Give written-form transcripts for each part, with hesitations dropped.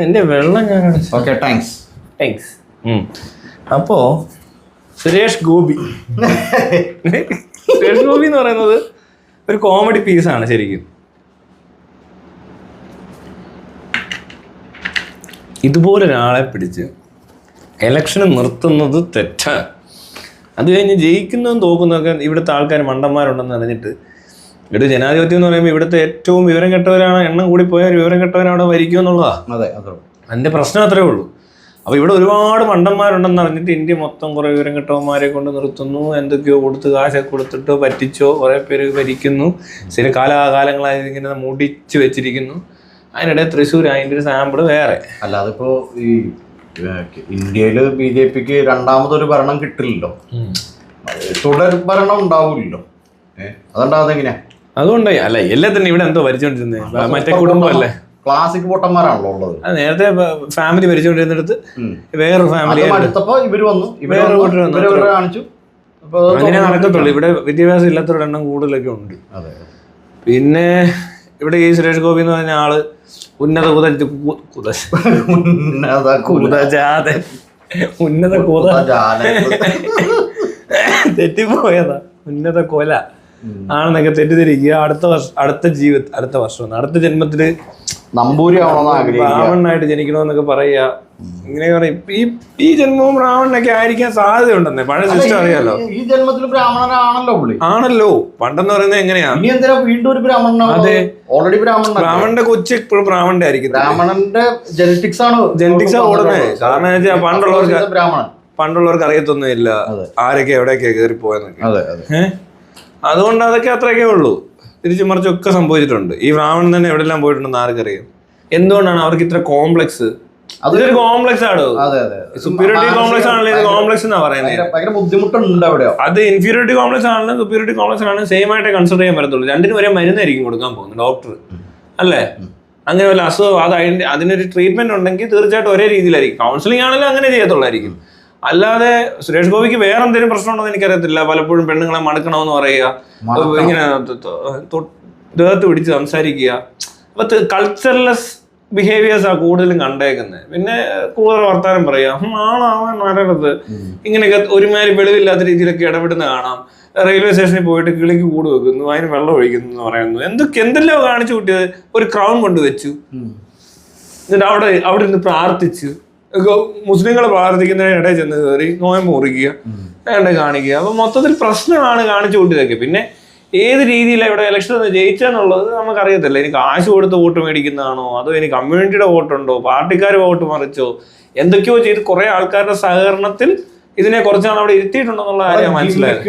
എന്റെ വെള്ളം ഞാൻ ഓക്കെ താങ്ക്സ്. അപ്പോ സുരേഷ് ഗോപി സുരേഷ് ഗോപി എന്ന് പറയുന്നത് ഒരു കോമഡി പീസാണ് ശരിക്കും. ഇതുപോലൊരാളെ പിടിച്ച് എലക്ഷന് നിർത്തുന്നത് തെറ്റാണ്. അത് കഴിഞ്ഞ് ജയിക്കുന്നതും തോക്കുന്നതൊക്കെ ഇവിടുത്തെ ആൾക്കാർ മണ്ടന്മാരുണ്ടെന്ന് അറിഞ്ഞിട്ട് ഇവിടെ ജനാധിപത്യം എന്ന് പറയുമ്പോൾ ഇവിടുത്തെ ഏറ്റവും വിവരം കെട്ടവരാണ്, എണ്ണം കൂടി പോയാൽ വിവരം കെട്ടവരവിടെ ഭരിക്കും എന്നുള്ളതാണ്. അതിൻ്റെ പ്രശ്നം അത്രേ ഉള്ളൂ. അപ്പോൾ ഇവിടെ ഒരുപാട് മണ്ടന്മാരുണ്ടെന്ന് അറിഞ്ഞിട്ട് ഇന്ത്യ മൊത്തം കുറേ വിവരം കെട്ടവന്മാരെ കൊണ്ട് നിർത്തുന്നു. എന്തൊക്കെയോ കൊടുത്ത് കാശൊക്കെ കൊടുത്തിട്ടോ പറ്റിച്ചോ കുറേ പേര് ഭരിക്കുന്നു. ചില കാലാകാലങ്ങളായി ഇങ്ങനെ മുടിച്ച് വെച്ചിരിക്കുന്നു. അതിനിടെ തൃശ്ശൂർ അതിൻ്റെ ഒരു സാമ്പിൾ വേറെ. അല്ലാതെ ഇപ്പോൾ ഈ ഇന്ത്യയിൽ BJPക്ക് രണ്ടാമതൊരു ഭരണം കിട്ടില്ലല്ലോ, തുടർ ഭരണം ഉണ്ടാവില്ലല്ലോ. അതുണ്ടാവുന്നെങ്ങനെയാ? അതുകൊണ്ട് അല്ല എല്ലാത്തിനും ഇവിടെ എന്തോ ഭരിച്ചോണ്ടിരുന്നത് മറ്റേ കുടുംബമല്ലേ, ക്ലാസിക് പൊട്ടന്മാരാണല്ലോ ഉള്ളത്. നേരത്തെ ഫാമിലി ഭരിച്ചോണ്ടിരുന്നിടത്ത് വേറൊരു ഫാമിലി അടുത്തപ്പോ ഇവര് വന്നു, കാണിച്ചു. അങ്ങനെ നടക്കത്തുള്ളൂ. ഇവിടെ വിദ്യാഭ്യാസം ഇല്ലാത്തവരുടെ എണ്ണം കൂടുതലൊക്കെ ഉണ്ട്. പിന്നെ ഇവിടെ ഈ സുരേഷ് ഗോപി എന്ന് പറഞ്ഞ ആള് ഉന്നത തെറ്റിപ്പോയതാ, ഉന്നത കൊല ആണെന്നൊക്കെ തെറ്റിദ്ധരിക്കുക. അടുത്ത വർഷം അടുത്ത ജന്മത്തില് ബ്രാഹ്മണനായിട്ട് ജനിക്കണമെന്നൊക്കെ പറയുക. ഇങ്ങനെ പറയും. ഈ ജന്മവും ബ്രാഹ്മണനൊക്കെ ആയിരിക്കാൻ സാധ്യതയുണ്ടെന്നേ. പഴയ സിസ്റ്റം അറിയാലോ. ഈ ജന്മത്തിൽ ബ്രാഹ്മണനാണല്ലോ പുള്ളി. ആണല്ലോ. പണ്ടെന്ന് പറയുന്നത് എങ്ങനെയാ? വീണ്ടും ഒരു ബ്രാഹ്മണനാണ്. അതെ, ഓൾറെഡി ബ്രാഹ്മണന്റെ കൊച്ചു എപ്പോഴും ബ്രാഹ്മണന്റെ ആയിരിക്കും. ബ്രാഹ്മണന്റെ ജനറ്റിക്സ് ഓടുന്നത്. കാരണം പണ്ടുള്ളവർക്ക് അറിയത്തൊന്നുമില്ല ആരൊക്കെ എവിടെയൊക്കെ കയറി പോയെന്നൊക്കെ. അതുകൊണ്ട് അതൊക്കെ അത്രയൊക്കെ ഉള്ളൂ. തിരിച്ചു മറിച്ചൊക്കെ സംഭവിച്ചിട്ടുണ്ട്. ഈ ബ്രാഹ്മണൻ തന്നെ എവിടെല്ലാം പോയിട്ടുണ്ടെന്ന് ആർക്കറിയാം. എന്തുകൊണ്ടാണ് അവർക്ക് ഇത്ര കോംപ്ലക്സ്? അതൊരു കോംപ്ലക്സ് ആണ്. സുപ്പീരിയോറിറ്റി കോംപ്ലക്സ് ആണല്ലോ ഇത് കോംപ്ലക്സ് എന്നാ പറയുന്നത്. ബുദ്ധിമുട്ടുണ്ട് അവിടെ. അത് ഇൻഫീരിയോറിറ്റി കോംപ്ലക്സ് ആണെങ്കിലും സുപ്പീരിയോറിറ്റി കോംപ്ലക്സ് ആണെങ്കിലും സെയിം ആയിട്ട് കൺസിഡർ ചെയ്യാൻ പറ്റത്തുള്ളൂ. രണ്ടിനും ഒരേ മരുന്നായിരിക്കും കൊടുക്കാൻ പോകുന്നത് ഡോക്ടർ, അല്ലേ? അങ്ങനെ വല്ല അസുഖം അതിനൊരു ട്രീറ്റ്മെന്റ് ഉണ്ടെങ്കിൽ തീർച്ചയായിട്ടും ഒരേ രീതിയിലായിരിക്കും. കൗൺസിലിംഗ് ആണെങ്കിലും അങ്ങനെ ചെയ്യത്തുള്ളായിരിക്കും. അല്ലാതെ സുരേഷ് ഗോപിക്ക് വേറെ എന്തെങ്കിലും പ്രശ്നമുണ്ടോ എന്ന് എനിക്കറിയത്തില്ല. പലപ്പോഴും പെണ്ണുങ്ങളെ മടക്കണമെന്ന് പറയുക, ഇങ്ങനെ ദേഹത്ത് പിടിച്ച് സംസാരിക്കുക. അപ്പൊ കൾച്ചർലെസ് ബിഹേവിയേഴ്സാണ് കൂടുതലും കണ്ടേക്കുന്നത്. പിന്നെ കൂടുതൽ വർത്താനം പറയാം, ആളാവാൻ വരരുത്, ഇങ്ങനെയൊക്കെ ഒരുമാതിരി വെളിവില്ലാത്ത രീതിയിലൊക്കെ ഇടപെടുന്ന കാണാം. റെയിൽവേ സ്റ്റേഷനിൽ പോയിട്ട് കിളിക്ക് കൂട് വെക്കുന്നു, അതിന് വെള്ളം ഒഴിക്കുന്നു എന്ന് പറയുന്നു. എന്തെല്ലാം കാണിച്ചു കൂട്ടിയത്. ഒരു ക്രൗൺ കൊണ്ടുവച്ചു, എന്നിട്ട് അവിടെ നിന്ന് പ്രാർത്ഥിച്ചു. മുസ്ലിങ്ങളെ പ്രാർത്ഥിക്കുന്നതിനിടയിൽ ചെന്ന് കയറി നോയമ്പ് മുറിക്കുക, വേണ്ട കാണിക്കുക. അപ്പൊ മൊത്തത്തിൽ പ്രശ്നമാണ് കാണിച്ചു കൂട്ടിയതൊക്കെ. പിന്നെ ഏത് രീതിയിലാണ് ഇവിടെ ഇലക്ഷൻ ജയിച്ചെന്നുള്ളത് നമുക്കറിയത്തില്ല. ഇനി കാശ് കൊടുത്ത് വോട്ട് മേടിക്കുന്നതാണോ, അതോ ഇനി കമ്മ്യൂണിറ്റിയുടെ വോട്ടുണ്ടോ, പാർട്ടിക്കാർ വോട്ട് മറിച്ചോ, എന്തൊക്കെയോ ചെയ്ത് കുറെ ആൾക്കാരുടെ സഹകരണത്തിൽ ഇതിനെ കുറച്ചാണ് അവിടെ ഇരുത്തിയിട്ടുണ്ടെന്നുള്ള കാര്യം മനസ്സിലായത്.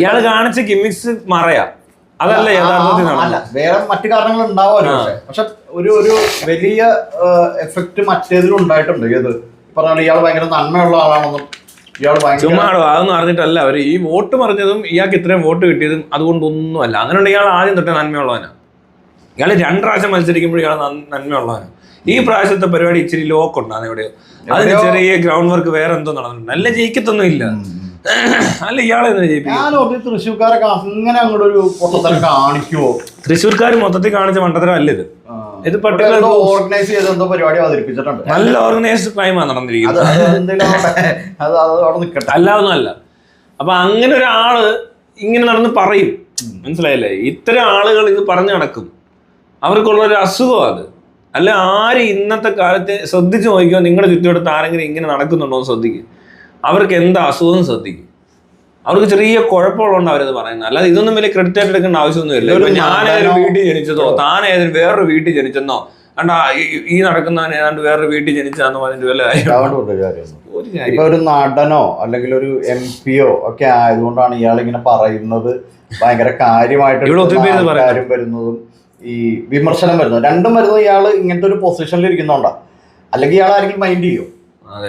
ഇയാള് കാണിച്ച ഗിമ്മിക്സ് മറയാ, അതല്ല യഥാർത്ഥത്തിൽ. വേറെ മറ്റു കാരണങ്ങൾ ഉണ്ടാവാമല്ലോ. പക്ഷെ ഒരു വലിയ എഫക്ട് മറ്റേതിലും ഉണ്ടായിട്ടുണ്ട്. ഏത് പറഞ്ഞാൽ ഇയാൾ ഭയങ്കര നന്മയുള്ള ആളാണെന്നും ചുമ്മാടോ അതൊന്നും അറിഞ്ഞിട്ടല്ല അവര് ഈ വോട്ട് മറിഞ്ഞതും ഇയാൾക്ക് ഇത്രയും വോട്ട് കിട്ടിയതും അതുകൊണ്ടൊന്നും അല്ല. അങ്ങനെയുണ്ട് ഇയാൾ ആദ്യം തൊട്ടേ നന്മയുള്ളവനാണ്. ഇയാൾ 2 പ്രാവശ്യം മത്സരിക്കുമ്പോൾ ഇയാൾ നന്മയുള്ളവനാണ്. ഈ പ്രാവശ്യത്തെ പരിപാടി ഇച്ചിരി ലോക്കുണ്ടാണ് എവിടെയോ. അതിന് ചെറിയ ഗ്രൗണ്ട് വർക്ക് വേറെ എന്തോ നടന്നിട്ടുണ്ട്. നല്ല ജയിക്കത്തൊന്നും ഇല്ല. അല്ല ഇയാളെ തൃശ്ശൂർക്കാരൊക്കെ അങ്ങനെ അങ്ങോട്ടൊരു പൊട്ടത്തരം കാണിക്കുവോ? തൃശ്ശൂർക്കാർ മൊത്തത്തിൽ കാണിച്ച മണ്ടത്തരം അല്ല ഇത്. ഇത് പർട്ടിക്കുലർ ഓർഗനൈസ് ചെയ്ത് എന്തോ പരിപാടി അവതരിപ്പിച്ചിട്ടുണ്ട്. നല്ല ഓർഗനൈസ്ഡ് ക്രൈമാണ് നടന്നിരിക്കുന്നത്. അല്ലാതൊന്നും അല്ല. അപ്പൊ അങ്ങനെ ഒരാള് ഇങ്ങനെ നടന്ന് പറയും, മനസ്സിലായില്ലേ? ഇത്തരം ആളുകൾ ഇത് പറഞ്ഞു നടക്കും. അവർക്കുള്ളൊരു അസുഖം അത്. അല്ല ആര് ഇന്നത്തെ കാലത്ത് ശ്രദ്ധിച്ചു നോക്കിയോ, നിങ്ങളുടെ ചുറ്റുവട്ടത്ത് ആരെങ്കിലും ഇങ്ങനെ നടക്കുന്നുണ്ടോ എന്ന് ശ്രദ്ധിക്കും. അവർക്ക് എന്താ അസുഖം ശ്രദ്ധിക്കും. അവർക്ക് ചെറിയ കുഴപ്പമുള്ളതുകൊണ്ട് അവരത് പറയുന്നത്. അല്ലാതെ ഇതൊന്നും വലിയ ക്രെഡിറ്റ് ആയിട്ട് എടുക്കേണ്ട ആവശ്യമൊന്നുമില്ല. ഇപ്പൊ ഞാൻ ഏതൊരു വീട്ടിൽ ജനിച്ചതോ താൻ ഏതൊരു വേറൊരു വീട്ടിൽ ജനിച്ചെന്നോ കണ്ടാ ഈ നടക്കുന്നവൻ ഏതാണ്ട് വേറൊരു വീട്ടിൽ ജനിച്ചാന്ന് പറഞ്ഞിട്ട് വല്ല ഇപ്പൊ ഒരു നടനോ അല്ലെങ്കിൽ ഒരു MP-യോ ഒക്കെ ആയതുകൊണ്ടാണ് ഇയാൾ ഇങ്ങനെ പറയുന്നത്. ഭയങ്കര കാര്യമായിട്ട് കാര്യം വരുന്നതും ഈ വിമർശനം വരുന്നത് രണ്ടും വരുന്നത് ഇയാൾ ഇങ്ങനത്തെ ഒരു പൊസിഷനിൽ ഇരിക്കുന്നോണ്ടാ. അല്ലെങ്കിൽ ഇയാൾ ആരെങ്കിലും മൈൻഡ് ചെയ്യും?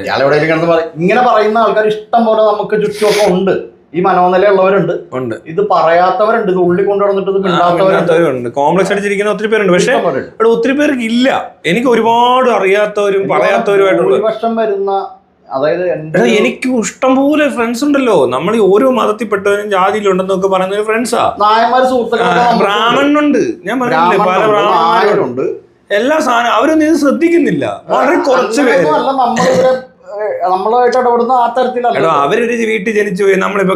ഇയാൾ എവിടെയെങ്കിലും കിടന്ന് ഇങ്ങനെ പറയുന്ന ആൾക്കാർ ഇഷ്ടം പോലെ നമുക്ക് ചുറ്റുമൊക്കെ ഉണ്ട്. ഈ മനോനിലയുള്ളവരുണ്ട്, ഇത് പറയാത്തവരുണ്ട്, ഇത് ഉള്ളിൽ കൊണ്ടുവന്നിട്ട് കോംപ്ലക്സ് അടിച്ചിരിക്കുന്ന ഒത്തിരി പേരുണ്ട്. പക്ഷെ ഇവിടെ ഒത്തിരി പേർക്ക് ഇല്ല. എനിക്ക് ഒരുപാട് അറിയാത്തവരും പറയാത്തവരുമായിട്ടുള്ള ഭൂരിപക്ഷം വരുന്ന, അതായത് എനിക്ക് ഇഷ്ടംപോലെ ഫ്രണ്ട്സ് ഉണ്ടല്ലോ. നമ്മൾ ഈ ഓരോ മതത്തിൽപ്പെട്ടവരും ജാതിയിലുണ്ടെന്നൊക്കെ പറയുന്ന ഫ്രണ്ട്സാ. നായന്മാര് സുഹൃത്തുക്കൾ ബ്രാഹ്മണനുണ്ട്. ഞാൻ പറഞ്ഞില്ലേ പല ബ്രാഹ്മണരുണ്ട്. എല്ലാ സാധനം അവരൊന്നും ഇത് ശ്രദ്ധിക്കുന്നില്ല. വളരെ കുറച്ച് പേര്. നമ്മളായിട്ട് ഇടപെടുന്ന ആ തരത്തിലല്ല. അവരൊരു വീട്ടിൽ ജനിച്ചു പോയി. നമ്മളിപ്പോ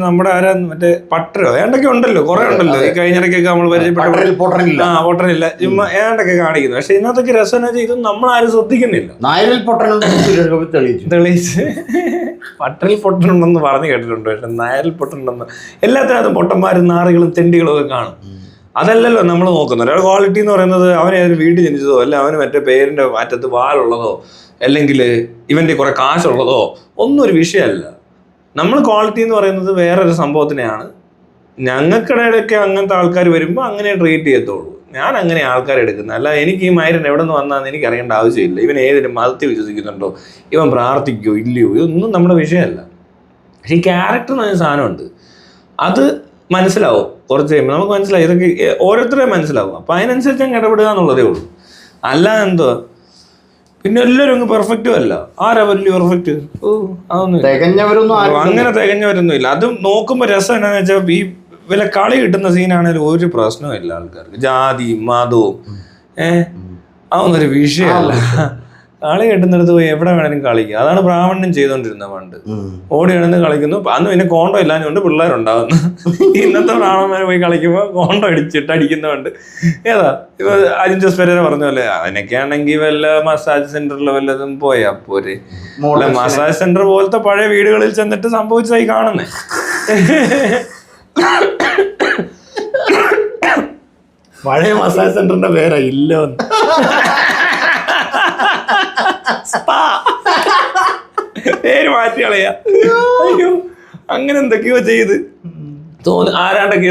നമ്മുടെ ആരാ മറ്റേ പട്ടരോ ഏണ്ടൊക്കെ ഉണ്ടല്ലോ, കുറെ ഉണ്ടല്ലോ ഈ കഴിഞ്ഞിടയ്ക്കൊക്കെ നമ്മൾ പരിചയപ്പെട്ട പൊട്ടനില്ല ചുമ്മാ ഏണ്ടൊക്കെ കാണിക്കുന്നു. പക്ഷെ ഇന്നത്തൊക്കെ രസം എന്ന് വെച്ചാൽ ഇതൊന്നും നമ്മളാരും ശ്രദ്ധിക്കുന്നില്ല. നായരിൽ തെളിയിച്ച് പട്ടറിൽ പൊട്ടനുണ്ടെന്ന് പറഞ്ഞു കേട്ടിട്ടുണ്ട്. പക്ഷെ നായരിൽ പൊട്ടനുണ്ടെന്ന് എല്ലാത്തിനകത്തും പൊട്ടന്മാരും നാറുകളും തെണ്ടികളും ഒക്കെ കാണും. അതല്ലല്ലോ നമ്മൾ നോക്കുന്നത്. ഒരാൾ ക്വാളിറ്റി എന്ന് പറയുന്നത് അവനെ വീട്ടിൽ ജനിച്ചതോ അല്ല അവന് മറ്റേ പേരിന്റെ അറ്റത്ത് വാലുള്ളതോ അല്ലെങ്കിൽ ഇവന്റെ കുറെ കാശുള്ളതോ ഒന്നും ഒരു വിഷയമല്ല. നമ്മൾ ക്വാളിറ്റി എന്ന് പറയുന്നത് വേറൊരു സംഭവത്തിനെയാണ്. ഞങ്ങൾക്കിടയിലൊക്കെ അങ്ങനത്തെ ആൾക്കാർ വരുമ്പോൾ അങ്ങനെ ട്രീറ്റ് ചെയ്യത്തുള്ളൂ. ഞാൻ അങ്ങനെ ആൾക്കാരെ എടുക്കുന്നത്. അല്ല എനിക്ക് ഈ മൈരൻ എവിടെ നിന്ന് വന്നാന്ന് എനിക്ക് അറിയേണ്ട ആവശ്യമില്ല. ഇവൻ ഏതെങ്കിലും മതത്തിൽ വിശ്വസിക്കുന്നുണ്ടോ, ഇവൻ പ്രാർത്ഥിക്കുകയോ ഇല്ലയോ, ഇതൊന്നും നമ്മുടെ വിഷയമല്ല. പക്ഷെ ഈ ക്യാരക്ടർ എന്ന് പറഞ്ഞ സാധനമുണ്ട്, അത് മനസ്സിലാവും. കുറച്ച് കഴിയുമ്പോൾ നമുക്ക് മനസ്സിലാവും. ഇതൊക്കെ ഓരോരുത്തരെയും മനസ്സിലാവും. അപ്പം അതിനനുസരിച്ച് അങ്ങ് ഇടപെടുക എന്നുള്ളതേ ഉള്ളൂ. അല്ല എന്തോ പിന്നെ എല്ലാവരും അങ്ങ് പെർഫെക്റ്റും അല്ല. ആരാ വലിയ പെർഫെക്റ്റ്? അതൊന്നും അങ്ങനെ തികഞ്ഞവരൊന്നും ഇല്ല. അത് നോക്കുമ്പോൾ രസം എന്നാന്ന് വെച്ചാൽ ഈ വില കളി കിട്ടുന്ന സീനാണെങ്കിലും ഒരു പ്രശ്നവും ഇല്ല ആൾക്കാർക്ക്. ജാതി മതവും അതൊന്നും ഒരു വിഷയമല്ല. കളി കെട്ടുന്നിടത്ത് പോയി എവിടെ വേണേലും കളിക്കുക. അതാണ് ബ്രാഹ്മണൻ ചെയ്തോണ്ടിരുന്നത് പണ്ട്. ഓടി കിടന്ന് കളിക്കുന്നു. അന്ന് പിന്നെ കോണ്ടോ ഇല്ലാഞ്ഞുകൊണ്ട് പിള്ളേരുണ്ടാവുന്നു. ഇന്നത്തെ ബ്രാഹ്മണന്മാർ പോയി കളിക്കുമ്പോൾ കോണ്ടോ അടിക്കുന്നതുകൊണ്ട് ഏതാ ഇപ്പൊ അജിൻ ജോസ് പെരേര പറഞ്ഞ പോലെ അതിനൊക്കെ ആണെങ്കിൽ വല്ല മസാജ് സെന്ററിൽ വല്ലതും പോയാ പോരെ. മസാജ് സെന്റർ പോലത്തെ പഴയ വീടുകളിൽ ചെന്നിട്ട് സംഭവിച്ചതായി കാണുന്നേ. പഴയ മസാജ് സെന്ററിന്റെ പേരാ ഇല്ലോന്ന്. പേര് മാറ്റി കളയാ. അയ്യോ അങ്ങനെ എന്തൊക്കെയോ ചെയ്ത് ആരാണ്ടൊക്കെ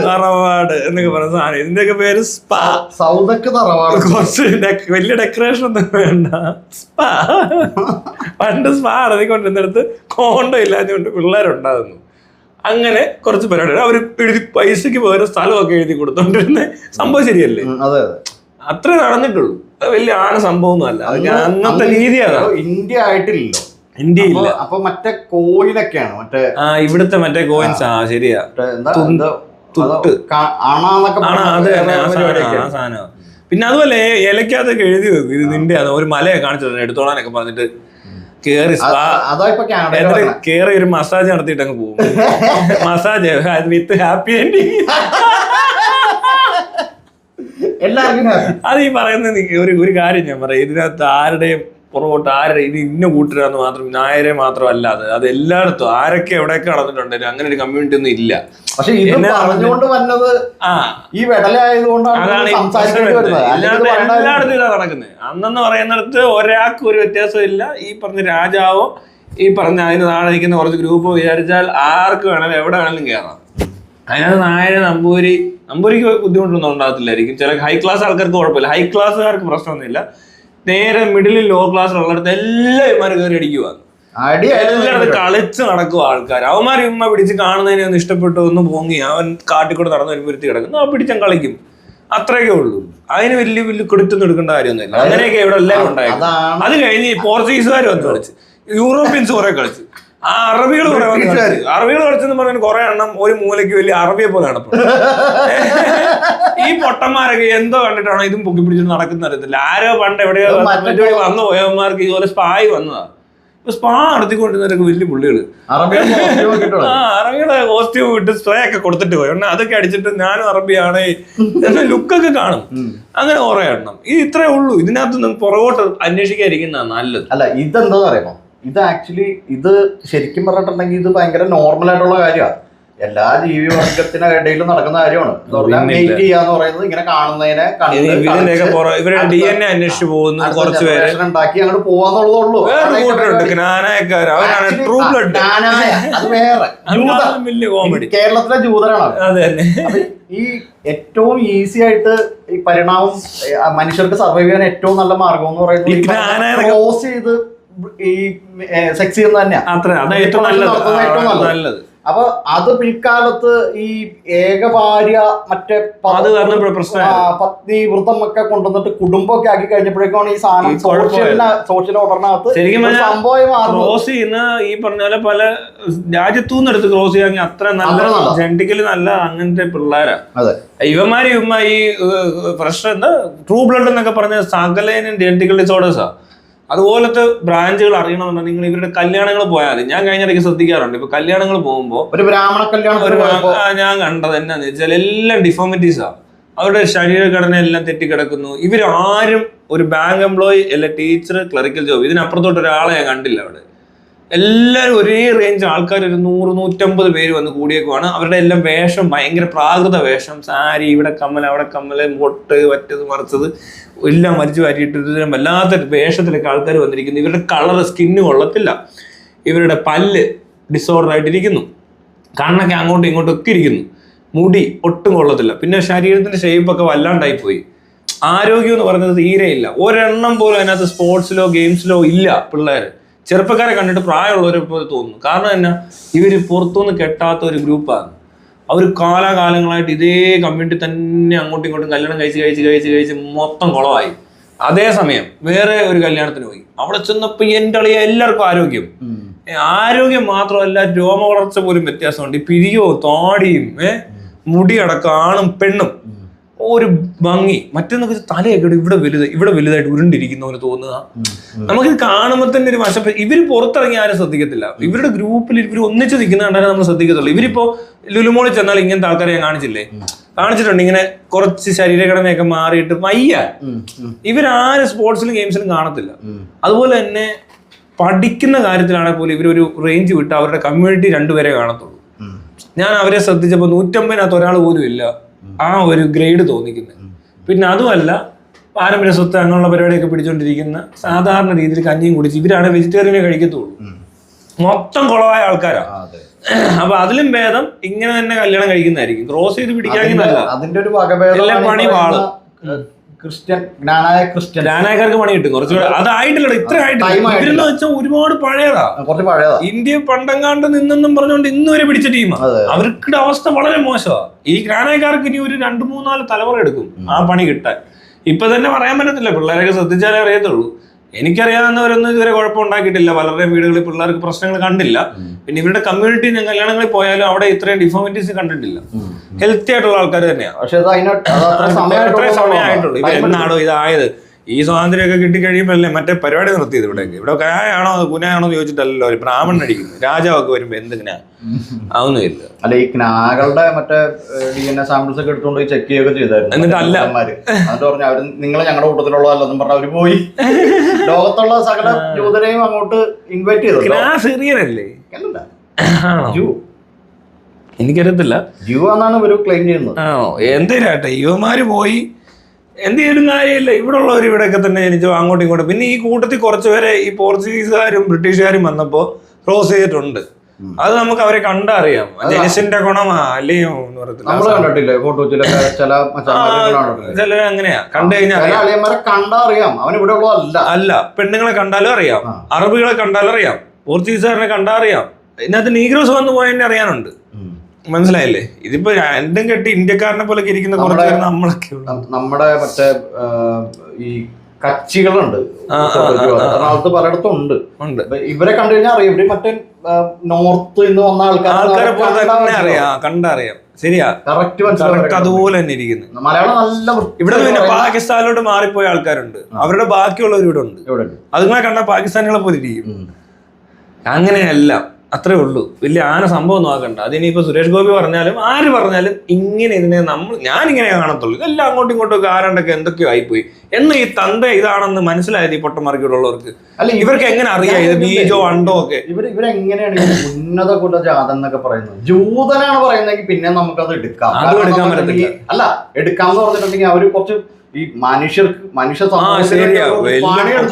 തറവാട് എന്നൊക്കെ പറഞ്ഞ സാധനം. ഇതിന്റെയൊക്കെ പേര് സ്പാ. കുറച്ച് വലിയ ഡെക്കറേഷൻ ഒന്നും വേണ്ട. സ്പാ പണ്ട് സ്പാ ഇറങ്ങിക്കൊണ്ടിരുന്നിടത്ത് കോണ്ടോ ഇല്ലാഞ്ഞുകൊണ്ട് പിള്ളേരുണ്ടാകുന്നു. അങ്ങനെ കുറച്ച് പരിപാടികൾ അവർ എഴുതി പൈസക്ക് പകരം സ്ഥലമൊക്കെ എഴുതി കൊടുത്തോണ്ടിരുന്ന സംഭവം ശരിയല്ലേ? അത്രേ നടന്നിട്ടുള്ളൂ. അത് വലിയ ആണ് സംഭവമൊന്നും അല്ല. അന്നത്തെ രീതിയാണ്. ഇന്ത്യ ആയിട്ടില്ലല്ലോ. ഇന്ത്യ ഇല്ല. അപ്പൊ മറ്റേ കോയിനൊക്കെയാണ് മറ്റേ ഇവിടുത്തെ മറ്റേ കോയിൻസ്. ശരിയാ. സാധനം. പിന്നെ അതുപോലെ ഇലക്കകത്തൊക്കെ എഴുതി വെക്കും ഇത് നിന്റെ ഒരു മലയെ കാണിച്ചിട്ടുണ്ട് എടുത്തോളാനൊക്കെ പറഞ്ഞിട്ട് കേറി ഒരു മസാജ് നടത്തിയിട്ട് അങ്ങ് പോകും. മസാജ് വിത്ത് ഹാപ്പി എൻഡിങ്. അത് ഈ പറയുന്ന ഒരു കാര്യം ഞാൻ പറയാം. ഇതിനകത്ത് ആരുടെയും പുറകോട്ട് ഇത് ഇന്ന കൂട്ടരാന്ന് മാത്രം നായരെ മാത്രം അല്ലാതെ അത് എല്ലായിടത്തും ആരൊക്കെ എവിടെയൊക്കെ നടന്നിട്ടുണ്ട്. അങ്ങനെ ഒരു കമ്മ്യൂണിറ്റി ഒന്നും ഇല്ല. പക്ഷെ അതാണ് എല്ലായിടത്തും ഇതാ നടക്കുന്നത്. അന്നെന്ന് പറയുന്നിടത്ത് ഒരാൾക്ക് ഒരു വ്യത്യാസവും ഇല്ല. ഈ പറഞ്ഞ രാജാവോ ഈ പറഞ്ഞ അതിന് താഴെ നിൽക്കുന്ന കുറച്ച് ഗ്രൂപ്പോ വിചാരിച്ചാൽ ആർക്ക് വേണമെങ്കിലും എവിടെ വേണമെങ്കിലും കയറാം. അതിനകത്ത് നായര് നമ്പൂരിക്ക് ബുദ്ധിമുട്ടൊന്നും ഉണ്ടാകത്തില്ലായിരിക്കും. ചില ഹൈ ക്ലാസ് ആൾക്കാർക്ക് കുഴപ്പമില്ല. ഹൈ ക്ലാസ്സുകാർക്ക് പ്രശ്നമൊന്നുമില്ല. നേരെ മിഡിലും ലോ ക്ലാസ്സിലുള്ളിടത്ത് എല്ലാ ഇവന്മാരും കയറി അടിക്കുക. എല്ലായിടത്തും കളിച്ച് നടക്കുക ആൾക്കാർ. അവന്മാർ ഇമ്മ പിടിച്ച് കാണുന്നതിനെ ഒന്ന് ഇഷ്ടപ്പെട്ടു ഒന്ന് പൊങ്ങി അവൻ കാട്ടിക്കൂടെ നടന്ന് വരുമ്പുരുത്തി കിടക്കുന്നു. ആ പിടിച്ചാൽ കളിക്കും. അത്രയൊക്കെ ഉള്ളൂ. അതിന് വലിയ കൊടുത്തൊന്നും എടുക്കേണ്ട കാര്യമൊന്നുമില്ല. അങ്ങനെയൊക്കെ ഇവിടെ എല്ലാവരും ഉണ്ടായിരുന്നു. അത് കഴിഞ്ഞ് പോർച്ചുഗീസുകാർ വന്ന് കളിച്ച്, യൂറോപ്യൻസ് കുറെ കളിച്ച്, അറബികൾ കുറെ വന്ന് കളിച്ച്. അറബികൾ കളിച്ചെന്ന് പറഞ്ഞാൽ കുറെ എണ്ണം ഒരു മൂലയ്ക്ക് വലിയ അറബിയെ പോലെ നടക്കും. ഈ പൊട്ടന്മാരൊക്കെ എന്തോ കണ്ടിട്ടാണോ ഇതും പൊക്കി പിടിച്ചിട്ട് നടക്കുന്ന അറിയത്തില്ല. ആരോ പണ്ട് എവിടെയോ വന്നു പോയവന്മാർക്ക് ഇതുപോലെ സ്പായി വന്നതാ. സ്പാ നടത്തിക്കൊണ്ടിരുന്നവരൊക്കെ വലിയ പുള്ളികള് അറബിയുടെ കോസ്റ്റ്യൂം ഇട്ട് സ്പ്രേ ഒക്കെ കൊടുത്തിട്ട് പോയി. അതൊക്കെ അടിച്ചിട്ട് ഞാനും അറബിയാണേ ലുക്കൊക്കെ കാണും. അങ്ങനെ കുറെ എണ്ണം. ഇത് ഇത്രേ ഉള്ളൂ. ഇതിനകത്ത് പുറകോട്ട് അന്വേഷിക്കാതിരിക്കുന്നതാണ് നല്ലത്. അല്ല ഇതെന്താ പറയുമോ, ഇത് ആക്ച്വലി ഇത് ശരിക്കും പറഞ്ഞിട്ടുണ്ടെങ്കിൽ ഇത് ഭയങ്കര നോർമൽ ആയിട്ടുള്ള കാര്യമാണ്. എല്ലാ ജീവിവർഗത്തിനിടയിലും നടക്കുന്ന കാര്യമാണ്. ഇങ്ങനെ കാണുന്നതിനെ ഉണ്ടാക്കി അങ്ങോട്ട് പോവാന്നുള്ളതുള്ളൂ. കേരളത്തിലെ ജൂതരാണ്. ഈ ഏറ്റവും ഈസി ആയിട്ട് ഈ പരിണാമം മനുഷ്യർക്ക് സർവൈവ് ചെയ്യാൻ ഏറ്റവും നല്ല മാർഗം എന്ന് പറയുന്നത് ക്രോസ് ചെയ്ത് ഈ സെക്സ് ചെയ്യുന്നത് തന്നെയാണ്. ഏറ്റവും നല്ലത്. അപ്പൊ അത് പിൽക്കാലത്ത് ഈ ഏകഭാര്യ മറ്റേ അത് കാരണം പത്നി വ്രതം ഒക്കെ കൊണ്ടുവന്നിട്ട് കുടുംബമൊക്കെ ആക്കി കഴിഞ്ഞപ്പോഴേക്കാണ് ഈ സാധനം സോഷ്യൽ ഓർഡറിനകത്ത് സംഭവം ക്രോസ് ചെയ്യുന്ന ഈ പറഞ്ഞ പോലെ പല രാജ്യത്തുനിന്ന് എടുത്ത് ക്രോസ് ചെയ്യാൻ അത്ര നല്ല ജെനറ്റിക്കലി നല്ല അങ്ങനത്തെ പിള്ളേരാ. ഇവന്മാര് ഈ ഫ്രഷ് എന്താ ട്രൂ ബ്ലഡ് എന്നൊക്കെ പറഞ്ഞ സകലേനും ജെനറ്റിക്കൽ ഡിസോർഡേഴ്സാ. അതുപോലത്തെ ബ്രാഞ്ചുകൾ അറിയണമെന്നുണ്ടെങ്കിൽ നിങ്ങൾ ഇവരുടെ കല്യാണങ്ങൾ പോയാൽ മതി. ഞാൻ കഴിഞ്ഞിടയ്ക്ക് ശ്രദ്ധിക്കാറുണ്ട്. ഇപ്പൊ കല്യാണങ്ങൾ പോകുമ്പോൾ ഒരു ബ്രാഹ്മണ കല്യാണം ഞാൻ കണ്ടത് എന്നാന്ന് വെച്ചാൽ എല്ലാം ഡിഫോമിറ്റീസാ. അവരുടെ ശരീരഘടന എല്ലാം തെറ്റിക്കിടക്കുന്നു. ഇവരാരും ഒരു ബാങ്ക് എംപ്ലോയി അല്ല ടീച്ചർ ക്ലറിക്കൽ ജോബ് ഇതിനപ്പുറത്തോട്ട് ഒരാളെ ഞാൻ കണ്ടില്ല. അവിടെ എല്ലാവരും ഒരേ റേഞ്ച് ആൾക്കാർ ഒരു 100-150 പേര് വന്ന് കൂടിയേക്കുവാണ്. അവരുടെ എല്ലാം വേഷം ഭയങ്കര പ്രാകൃത വേഷം. സാരി, ഇവിടെ കമ്മൽ, അവിടെ കമ്മൽ, മൊട്ട്, വറ്റത് മറിച്ചത് എല്ലാം വലിച്ചു വാറ്റിയിട്ട് വല്ലാത്ത വേഷത്തിലൊക്കെ ആൾക്കാർ വന്നിരിക്കുന്നു. ഇവരുടെ കളർ സ്കിന്ന് കൊള്ളത്തില്ല. ഇവരുടെ പല്ല് ഡിസോർഡർ ആയിട്ടിരിക്കുന്നു. കണ്ണൊക്കെ അങ്ങോട്ടും ഇങ്ങോട്ടും ഒക്കെ ഇരിക്കുന്നു. മുടി ഒട്ടും കൊള്ളത്തില്ല. പിന്നെ ശരീരത്തിന്റെ ഷേപ്പൊക്കെ വല്ലാണ്ടായിപ്പോയി. ആരോഗ്യം എന്ന് പറയുന്നത് തീരെയില്ല. ഒരെണ്ണം പോലും അതിനകത്ത് സ്പോർട്സിലോ ഗെയിംസിലോ ഇല്ല. പിള്ളേർ ചെറുപ്പക്കാരെ കണ്ടിട്ട് പ്രായമുള്ളവരെ പോലെ തോന്നുന്നു. കാരണം എന്നാ, ഇവര് പുറത്തുനിന്ന് കെട്ടാത്ത ഒരു ഗ്രൂപ്പാണ്. അവർ കാലാകാലങ്ങളായിട്ട് ഇതേ കമ്മ്യൂണിറ്റി തന്നെ അങ്ങോട്ടും ഇങ്ങോട്ടും കല്യാണം കഴിച്ച് മൊത്തം കുളമായി. അതേസമയം വേറെ ഒരു കല്യാണത്തിന് പോയി. അവിടെ ചെന്നപ്പോ എൻ്റെ അളിയ എല്ലാവർക്കും ആരോഗ്യം മാത്രമല്ല, രോമ വളർച്ച പോലും വ്യത്യാസമുണ്ട്. പിരിയോ താടിയും മുടി അടക്കം ആണും പെണ്ണും ഒരു ഭംഗി. മറ്റൊന്നൊക്കെ തലയൊക്കെ ഇവിടെ വലുതായിട്ട് ഉരുണ്ടിരിക്കുന്ന പോലെ തോന്നുക. നമുക്കിത് കാണുമ്പോൾ തന്നെ ഒരു വശം. ഇവര് പുറത്തിറങ്ങി ആരും ശ്രദ്ധിക്കത്തില്ല. ഇവരുടെ ഗ്രൂപ്പിൽ ഇവർ ഒന്നിച്ച് നിൽക്കുന്ന കണ്ടാലേ നമ്മൾ ശ്രദ്ധിക്കത്തുള്ളൂ. ഇവരിപ്പോ ലുലുമോളിൽ ചെന്നാൽ ഇങ്ങനത്തെ ആൾക്കാരെ ഞാൻ കാണിച്ചിട്ടുണ്ട്. ഇങ്ങനെ കുറച്ച് ശരീരഘടനയൊക്കെ മാറിയിട്ട് വയ്യ. ഇവരാരും സ്പോർട്സിലും ഗെയിംസിലും കാണത്തില്ല. അതുപോലെ തന്നെ പഠിക്കുന്ന കാര്യത്തിലാണെങ്കിൽ പോലും ഇവരൊരു റേഞ്ച് വിട്ട് അവരുടെ കമ്മ്യൂണിറ്റി 2 പേരെ കാണത്തുള്ളൂ. ഞാൻ അവരെ ശ്രദ്ധിച്ചപ്പോൾ 150-നകത്ത് ഒരാൾ പോലും ഇല്ല ആ ഒരു ഗ്രേഡ് തോന്നിക്കുന്നത്. പിന്നെ അതുമല്ല, പാരമ്പര്യ സ്വത്ത് അങ്ങനെയുള്ള പരിപാടിയൊക്കെ പിടിച്ചോണ്ടിരിക്കുന്ന സാധാരണ രീതിയിൽ കഞ്ഞിയും കുടിച്ച് ഇവരാണ് വെജിറ്റേറിയനെ കഴിക്കത്തുള്ളൂ. മൊത്തം കുളമായ ആൾക്കാരാ. അപ്പൊ അതിലും ഭേദം ഇങ്ങനെ തന്നെ കല്യാണം കഴിക്കുന്നതായിരിക്കും. ക്രോസ് ചെയ്ത് പിടിക്കാമെങ്കിൽ നല്ല. അതിന്റെ ഒരു വകഭേദം പണി വാള് ജ്ഞാനായക്കാർക്ക് പണി കിട്ടും കുറച്ചുകൂടെ. അതായിട്ടില്ല, ഇത്ര ആയിട്ടില്ല. ഇവരെന്ന് വെച്ചാൽ ഒരുപാട് പഴയതാ. ഇന്ത്യ പണ്ടങ്ങാണ്ട് നിന്നെന്നും പറഞ്ഞുകൊണ്ട് ഇന്ന് വരെ പിടിച്ച ടീമാണ്. അവർക്ക് അവസ്ഥ വളരെ മോശമാണ്. ഈ ജ്ഞാനായക്കാർക്ക് ഇനി ഒരു 2-3-4 തലമുറ എടുക്കും ആ പണി കിട്ടാൻ. ഇപ്പൊ തന്നെ പറയാൻ പറ്റത്തില്ല. പിള്ളേരൊക്കെ ശ്രദ്ധിച്ചാലേ അറിയത്തുള്ളൂ. എനിക്കറിയാവുന്നവരൊന്നും ഇതുവരെ കുഴപ്പമുണ്ടാക്കിയിട്ടില്ല. പലരുടെയും വീടുകളിൽ പിള്ളേർക്ക് പ്രശ്നങ്ങൾ കണ്ടില്ല. പിന്നെ ഇവരുടെ കമ്മ്യൂണിറ്റി ഞാൻ കല്യാണങ്ങളിൽ പോയാലും അവിടെ ഇത്രയും ഡിഫോമിറ്റീസ് കണ്ടിട്ടില്ല. ഹെൽത്തി ആയിട്ടുള്ള ആൾക്കാർ തന്നെയാണ്. പക്ഷെ ഇത്രയും സമയമായിട്ടുള്ളൂ. ഇവ എന്നാണോ ഇതായത്? ഈ സ്വാതന്ത്ര്യമൊക്കെ കിട്ടിക്കഴിയുമ്പോഴല്ലേ മറ്റേ പരിപാടി നിർത്തിയത്. ഇവിടെ കായാണോ കുനായാണോ എന്ന് ചോദിച്ചിട്ടല്ലോ ഒരു ബ്രാഹ്മണൻ അടിക്കുന്നു. രാജാവൊക്കെ വരുമ്പോ എന്തിനാ അതൊന്നുമില്ല. അല്ല, ഈ ക്നാകളുടെ മറ്റേ DNA സാമ്പിൾസ് ഒക്കെ എടുത്തുകൊണ്ട് പോയി ചെക്ക് ചെയ്യുകയൊക്കെ ചെയ്തായിരുന്നു. എന്നിട്ട് അല്ല എന്നിട്ട് പറഞ്ഞു അവര് നിങ്ങളെ ഞങ്ങളുടെ കൂട്ടത്തിലുള്ളതല്ലെന്നും പറഞ്ഞ അവര് പോയി ലോകത്തുള്ള സകല ജൂതരെയും അങ്ങോട്ട് ഇൻവൈറ്റ് ചെയ്തു. സിറിയനല്ലേ? എനിക്കറിയത്തില്ല. ജൂ എന്നാണ് ഇവര് ക്ലെയിം ചെയ്യുന്നത്. എന്തിനാട്ടെ യുവമാര് പോയി എന്ത് ചെയ്യലും കാര്യമില്ല. ഇവിടെ ഉള്ളവർ ഇവിടെയൊക്കെ തന്നെ ജനിച്ചു അങ്ങോട്ടും ഇങ്ങോട്ടും. പിന്നെ ഈ കൂട്ടത്തിൽ കുറച്ചുപേരെ ഈ പോർച്ചുഗീസുകാരും ബ്രിട്ടീഷുകാരും വന്നപ്പോ ക്രോസ് ചെയ്തിട്ടുണ്ട്. അത് നമുക്ക് അവരെ കണ്ടറിയാം. ജനിസിന്റെ ഗുണമാ അല്ലയോ എന്ന് പറയത്തില്ല. ചിലര് അങ്ങനെയാ കണ്ടു കഴിഞ്ഞാൽ കണ്ടറിയാം. അവൻ ഇവിടെ അല്ല, പെണ്ണുങ്ങളെ കണ്ടാലും അറിയാം, അറബികളെ കണ്ടാലും അറിയാം, പോർച്ചുഗീസുകാരനെ കണ്ടറിയാം. ഇതിനകത്ത് നീഗ്രോസ് വന്നു പോയെന്നെ അറിയാനുണ്ട്. മനസ്സിലായില്ലേ? ഇതിപ്പോ രണ്ടും കെട്ടി ഇന്ത്യക്കാരനെ പോലെ ഇരിക്കുന്ന കുറച്ച് നമ്മളൊക്കെ നമ്മുടെ മറ്റേ ഈ കച്ചികളുണ്ട് എറണാകുളത്ത് പലയിടത്തും ഉണ്ട്. ഇവരെ കണ്ടു കഴിഞ്ഞാൽ അറിയാം. ഇവര് മറ്റേ നോർത്ത് നിന്ന് വന്ന ആൾക്കാരെ പോലെ തന്നെ അറിയാം, കണ്ടറിയാം. ശരിയാ, കറക്റ്റ് അതുപോലെ തന്നെ ഇരിക്കുന്നു. മലയാളം നല്ല. ഇവിടെ പിന്നെ പാകിസ്ഥാനിലോട്ട് മാറിപ്പോയ ആൾക്കാരുണ്ട്. അവരുടെ ബാക്കിയുള്ളവർ ഇവിടെ ഉണ്ട്. അതുങ്ങളെ കണ്ടാൽ പാകിസ്ഥാനികളെ പോലെ ഇരിക്കും. അങ്ങനെയല്ല, അത്രേ ഉള്ളൂ. വലിയ സംഭവം നോക്കണ്ട. അതിനിപ്പോ സുരേഷ് ഗോപി പറഞ്ഞാലും ആര് പറഞ്ഞാലും ഇങ്ങനെ ഇതിനെ ഞാനിങ്ങനെ കാണത്തുള്ളൂ. ഇതെല്ലാം അങ്ങോട്ടും ഇങ്ങോട്ടും ഒക്കെ ആരണ്ടൊക്കെ എന്തൊക്കെയോ ആയിപ്പോയി എന്ന് ഈ തന്ത ഇതാണെന്ന് മനസ്സിലായത് ഈ പൊട്ടന്മാർക്കുള്ളവർക്ക്. അല്ല, ഇവർക്ക് എങ്ങനെ അറിയാം ഇത് ബീജോ അണ്ടോ ഒക്കെ? ഇവരെങ്ങനെയാണ് ഉന്നത കുലജാതം എന്നൊക്കെ പറയുന്നത്? ജൂതനാണ് പറയുന്നതെങ്കിൽ പിന്നെ നമുക്കത് എടുക്കാം. എടുക്കാൻ പറ്റത്തില്ല. അല്ല, എടുക്കാമെന്ന് പറഞ്ഞിട്ടുണ്ടെങ്കിൽ അവര് കുറച്ച് ഈ മനുഷ്യ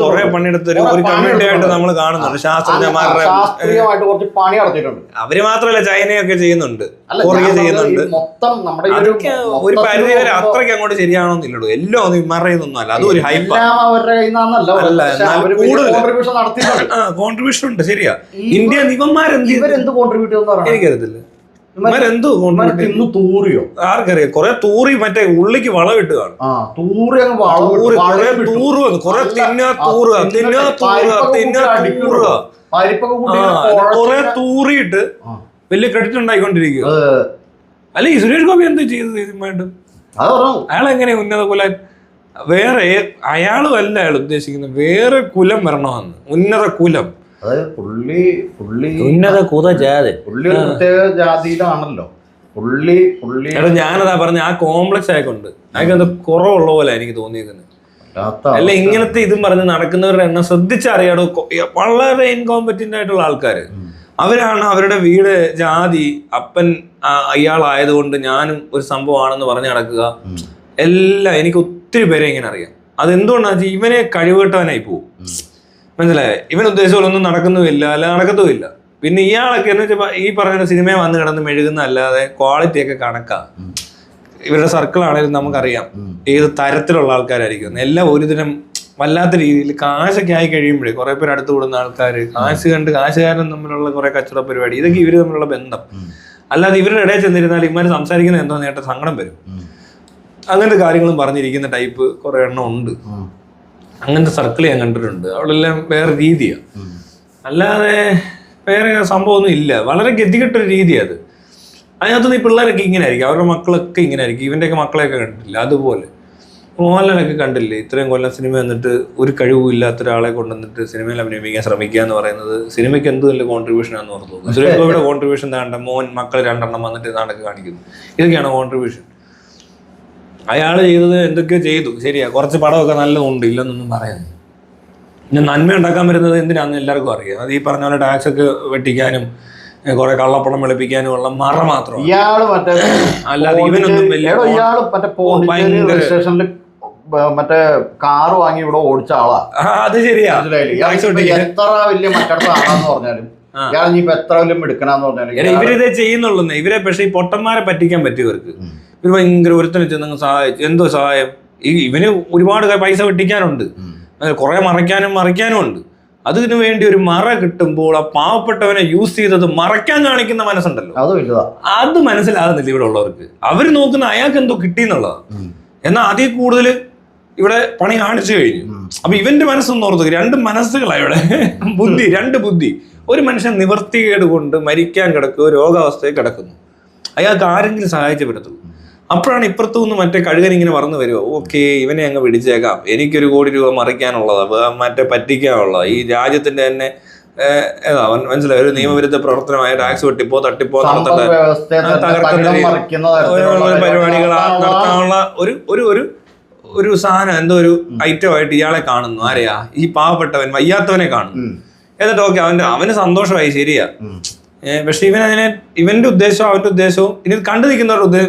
കുറെ പണിയെടുത്ത് ഒരു കമ്മ്യൂണിറ്റി ആയിട്ട് നമ്മൾ കാണുന്നുണ്ട്. ശാസ്ത്രജ്ഞന്മാരുടെ ശാസ്ത്രീയമായിട്ട് കുറച്ച് പണി നടത്തിയിട്ടുണ്ട്. അവര് മാത്രമല്ല, ചൈനയൊക്കെ ചെയ്യുന്നുണ്ട്, കൊറിയ ചെയ്യുന്നുണ്ട്. മൊത്തം നമ്മുടെ ഒരു പരിധി വരെ അത്രയ്ക്ക് അങ്ങോട്ട് ശരിയാണോന്നില്ലല്ലോ. എല്ലാം ഒന്നും ഇമാരുന്നൊന്നും അല്ല, അത് ഒരു ഹൈപ്പ് അവരുടെ കയ്യിൽ കോൺട്രിബ്യൂഷൻ ഉണ്ട്. ശരിയാ. ഇന്ത്യ ഇവരെന്ത് കോൺട്രിബ്യൂട്ട് ചെയ്യുന്ന എനിക്കറിയത്തില്ല. തൂറിയോ ആർക്കറിയാം. കൊറേ തൂറി മറ്റേ ഉള്ളിക്ക് വളവിട്ട് കാണും. കൊറേ തൂറിയിട്ട് വലിയ ക്രെഡിറ്റ് ഉണ്ടായിക്കൊണ്ടിരിക്കുക. അല്ല, ഈ സുരേഷ് ഗോപി എന്താ ചെയ്തത് ഇതുമായിട്ട്? അയാളെങ്ങനെ ഉന്നത കുലം? വേറെ അയാളും അല്ല അയാൾ ഉദ്ദേശിക്കുന്നത്, വേറെ കുലം വരണമെന്ന്. ഉന്നത കുലം, ഉന്നത ജാതി, പുള്ളി ഒരു പ്രത്യേക ജാതിയിലാണല്ലോ പുള്ളി. ഞാനതാ പറഞ്ഞ, ആ കോംപ്ലക്സ് ആയിക്കൊണ്ട് അയാൾക്ക് കുറവുള്ള പോലെ എനിക്ക് തോന്നിയിരിക്കുന്നത്. അല്ല, ഇങ്ങനത്തെ ഇതും പറഞ്ഞ് നടക്കുന്നവരുടെ എണ്ണം ശ്രദ്ധിച്ചറിയാടോ. വളരെ ഇൻകോമ്പറ്റന്റ് ആയിട്ടുള്ള ആൾക്കാര് അവരാണ്. അവരുടെ വീട്, ജാതി, അപ്പൻ അയാളായതുകൊണ്ട് ഞാനും ഒരു സംഭവമാണെന്ന് പറഞ്ഞ് നടക്കുക. എല്ലാം എനിക്ക് ഒത്തിരി പേരെ ഇങ്ങനെ അറിയാം. അതെന്തുകൊണ്ടാണെന്ന് വെച്ചാൽ ഇവനെ കഴിവുകെട്ടവനായി പോവും. മനസ്സിലായേ? ഇവൻ ഉദ്ദേശങ്ങളൊന്നും നടക്കുന്നുമില്ല, അല്ല നടക്കത്തുമില്ല. പിന്നെ ഇയാളൊക്കെ എന്ന് വെച്ചാൽ ഈ പറഞ്ഞ സിനിമയെ വന്ന് കിടന്ന് മെഴുകുന്ന അല്ലാതെ ക്വാളിറ്റി ഒക്കെ കണക്കാ. ഇവരുടെ സർക്കിൾ ആണെങ്കിലും നമുക്കറിയാം ഏത് തരത്തിലുള്ള ആൾക്കാരായിരിക്കും. എല്ലാം ഒരുതരം വല്ലാത്ത രീതിയിൽ കാശൊക്കെ ആയി കഴിയുമ്പോഴേ കുറെ പേര് അടുത്ത് കൂടുന്ന ആൾക്കാർ, കാശ് കണ്ട് കാശുകാരൻ തമ്മിലുള്ള കുറെ കച്ചവട പരിപാടി, ഇതൊക്കെ ഇവര് തമ്മിലുള്ള ബന്ധം. അല്ലാതെ ഇവരുടെ ഇടയിൽ ചെന്നിരുന്നാൽ ഇവന്മാർ സംസാരിക്കുന്നത് എന്തോ നേട്ട സങ്കടം വരും. അങ്ങനത്തെ കാര്യങ്ങളും പറഞ്ഞിരിക്കുന്ന ടൈപ്പ് കുറെ എണ്ണം ഉണ്ട്. അങ്ങനത്തെ സർക്കിൾ ഞാൻ കണ്ടിട്ടുണ്ട്. അവിടെ എല്ലാം വേറെ രീതിയാണ്, അല്ലാതെ വേറെ സംഭവമൊന്നും ഇല്ല. വളരെ ഗതികെട്ടൊരു രീതിയാണ് അത്. അതിനകത്തുനിന്ന് ഈ പിള്ളേരൊക്കെ ഇങ്ങനെ ആയിരിക്കും, അവരുടെ മക്കളൊക്കെ ഇങ്ങനെ ആയിരിക്കും. ഇവൻ്റെയൊക്കെ മക്കളെയൊക്കെ കണ്ടിട്ടില്ല. അതുപോലെ മോഹൻലാലൊക്കെ കണ്ടില്ലേ, ഇത്രയും കൊല്ലം സിനിമ വന്നിട്ട് ഒരു കഴിവും ഇല്ലാത്ത ഒരാളെ കൊണ്ടുവന്നിട്ട് സിനിമയിൽ അഭിനയിപ്പിക്കാൻ ശ്രമിക്കുക എന്ന് പറയുന്നത് സിനിമയ്ക്ക് എന്ത് വലിയ കോൺട്രിബ്യൂഷൻ ആണെന്ന് ഓർത്തു. സുരേഷ് ഗോപിയുടെ കോൺട്രിബ്യൂഷൻ താണ്ട മോൻ മക്കൾ 2 എണ്ണം വന്നിട്ട് നാടൊക്കെ കാണിക്കുന്നു. ഇതൊക്കെയാണ് കോൺട്രിബ്യൂഷൻ. അയാൾ ചെയ്തത് എന്തൊക്കെയോ ചെയ്തു, ശരിയാ. കുറച്ച് പടമൊക്കെ നല്ലതുണ്ട്, ഇല്ലെന്നൊന്നും പറയാൻ. പിന്നെ നന്മ ഉണ്ടാക്കാൻ വരുന്നത് എന്തിനാണെന്ന് എല്ലാവർക്കും അറിയാം. അത് ഈ പറഞ്ഞ പോലെ ടാക്സ് ഒക്കെ വെട്ടിക്കാനും കുറെ കള്ളപ്പണം വെളുപ്പിക്കാനും ഉള്ള മറ മാത്രം. അല്ലാതെ ഇവനൊന്നും മറ്റേ കാറ് വാങ്ങി ഇവിടെ ഓടിച്ച ആളാ. അത് ശരിയാ. എത്ര വലിയ മറ്റടുത്ത ആളാന്ന് പറഞ്ഞാലും ഇയാൾ ഇനിയിപ്പോ എത്ര വലിയ എടുക്കണമെന്ന് പറഞ്ഞാലും ഇവരിതേ ചെയ്യുന്നുള്ളൂ. ഇവരെ പക്ഷെ ഈ പൊട്ടന്മാരെ പറ്റിക്കാൻ പറ്റിയവർക്ക് ഇവർ ഭയങ്കര ഒരുത്തനെ ചെന്ന് സഹായിച്ചു. എന്തോ സഹായം? ഇവന് ഒരുപാട് പൈസ വെട്ടിക്കാനുണ്ട്, കുറെ മറിക്കാനും ഉണ്ട്. അതിനു വേണ്ടി ഒരു മറ കിട്ടുമ്പോൾ ആ പാവപ്പെട്ടവനെ യൂസ് ചെയ്തത് മറയ്ക്കാൻ കാണിക്കുന്ന മനസ്സുണ്ടല്ലോ, അത് മനസ്സിലാകുന്നില്ല ഇവിടെ ഉള്ളവർക്ക്. അവർ നോക്കുന്ന അയാൾക്ക് എന്തോ കിട്ടിയെന്നുള്ളതാണ്. എന്നാൽ അതിൽ കൂടുതൽ ഇവിടെ പണി കാണിച്ചു കഴിഞ്ഞു. അപ്പൊ ഇവന്റെ മനസ്സൊന്നും ഓർത്തു, 2 മനസ്സുകളാണ് ഇവിടെ. രണ്ട് ബുദ്ധി. ഒരു മനുഷ്യൻ നിവർത്തികേട് കൊണ്ട് മരിക്കാൻ കിടക്കുക, രോഗാവസ്ഥയിൽ കിടക്കുന്നു. അയാൾക്ക് ആരെങ്കിലും സഹായിച്ചേ പറ്റത്തുള്ളൂ. അപ്പോഴാണ് ഇപ്പുറത്തു നിന്ന് മറ്റേ കഴുകൻ ഇങ്ങനെ പറഞ്ഞു വരുമോ, ഓക്കെ ഇവനെ അങ്ങ് പിടിച്ചേക്കാം, എനിക്കൊരു 1 കോടി രൂപ മറിക്കാനുള്ളതാ, മറ്റേ പറ്റിക്കാനുള്ളതാ, ഈ രാജ്യത്തിന്റെ തന്നെ മനസ്സിലായി ഒരു നിയമവിരുദ്ധ പ്രവർത്തനമായ ടാക്സ് വെട്ടിപ്പോ തട്ടിപ്പോ നടത്തേണ്ട പരിപാടികൾ നടത്താനുള്ള ഒരു സാധനം, എന്തോ ഒരു ഐറ്റമായിട്ട് ഇയാളെ കാണുന്നു. ആരെയാ? ഈ പാവപ്പെട്ടവൻ, വയ്യാത്തവനെ കാണുന്നു. എന്നിട്ട് ഓക്കെ അവന് സന്തോഷമായി, ശരിയാ. പക്ഷെ ഇവന്റെ ഉദ്ദേശവും അവന്റെ ഉദ്ദേശവും ഇനി കണ്ടു നിൽക്കുന്നവരുടെ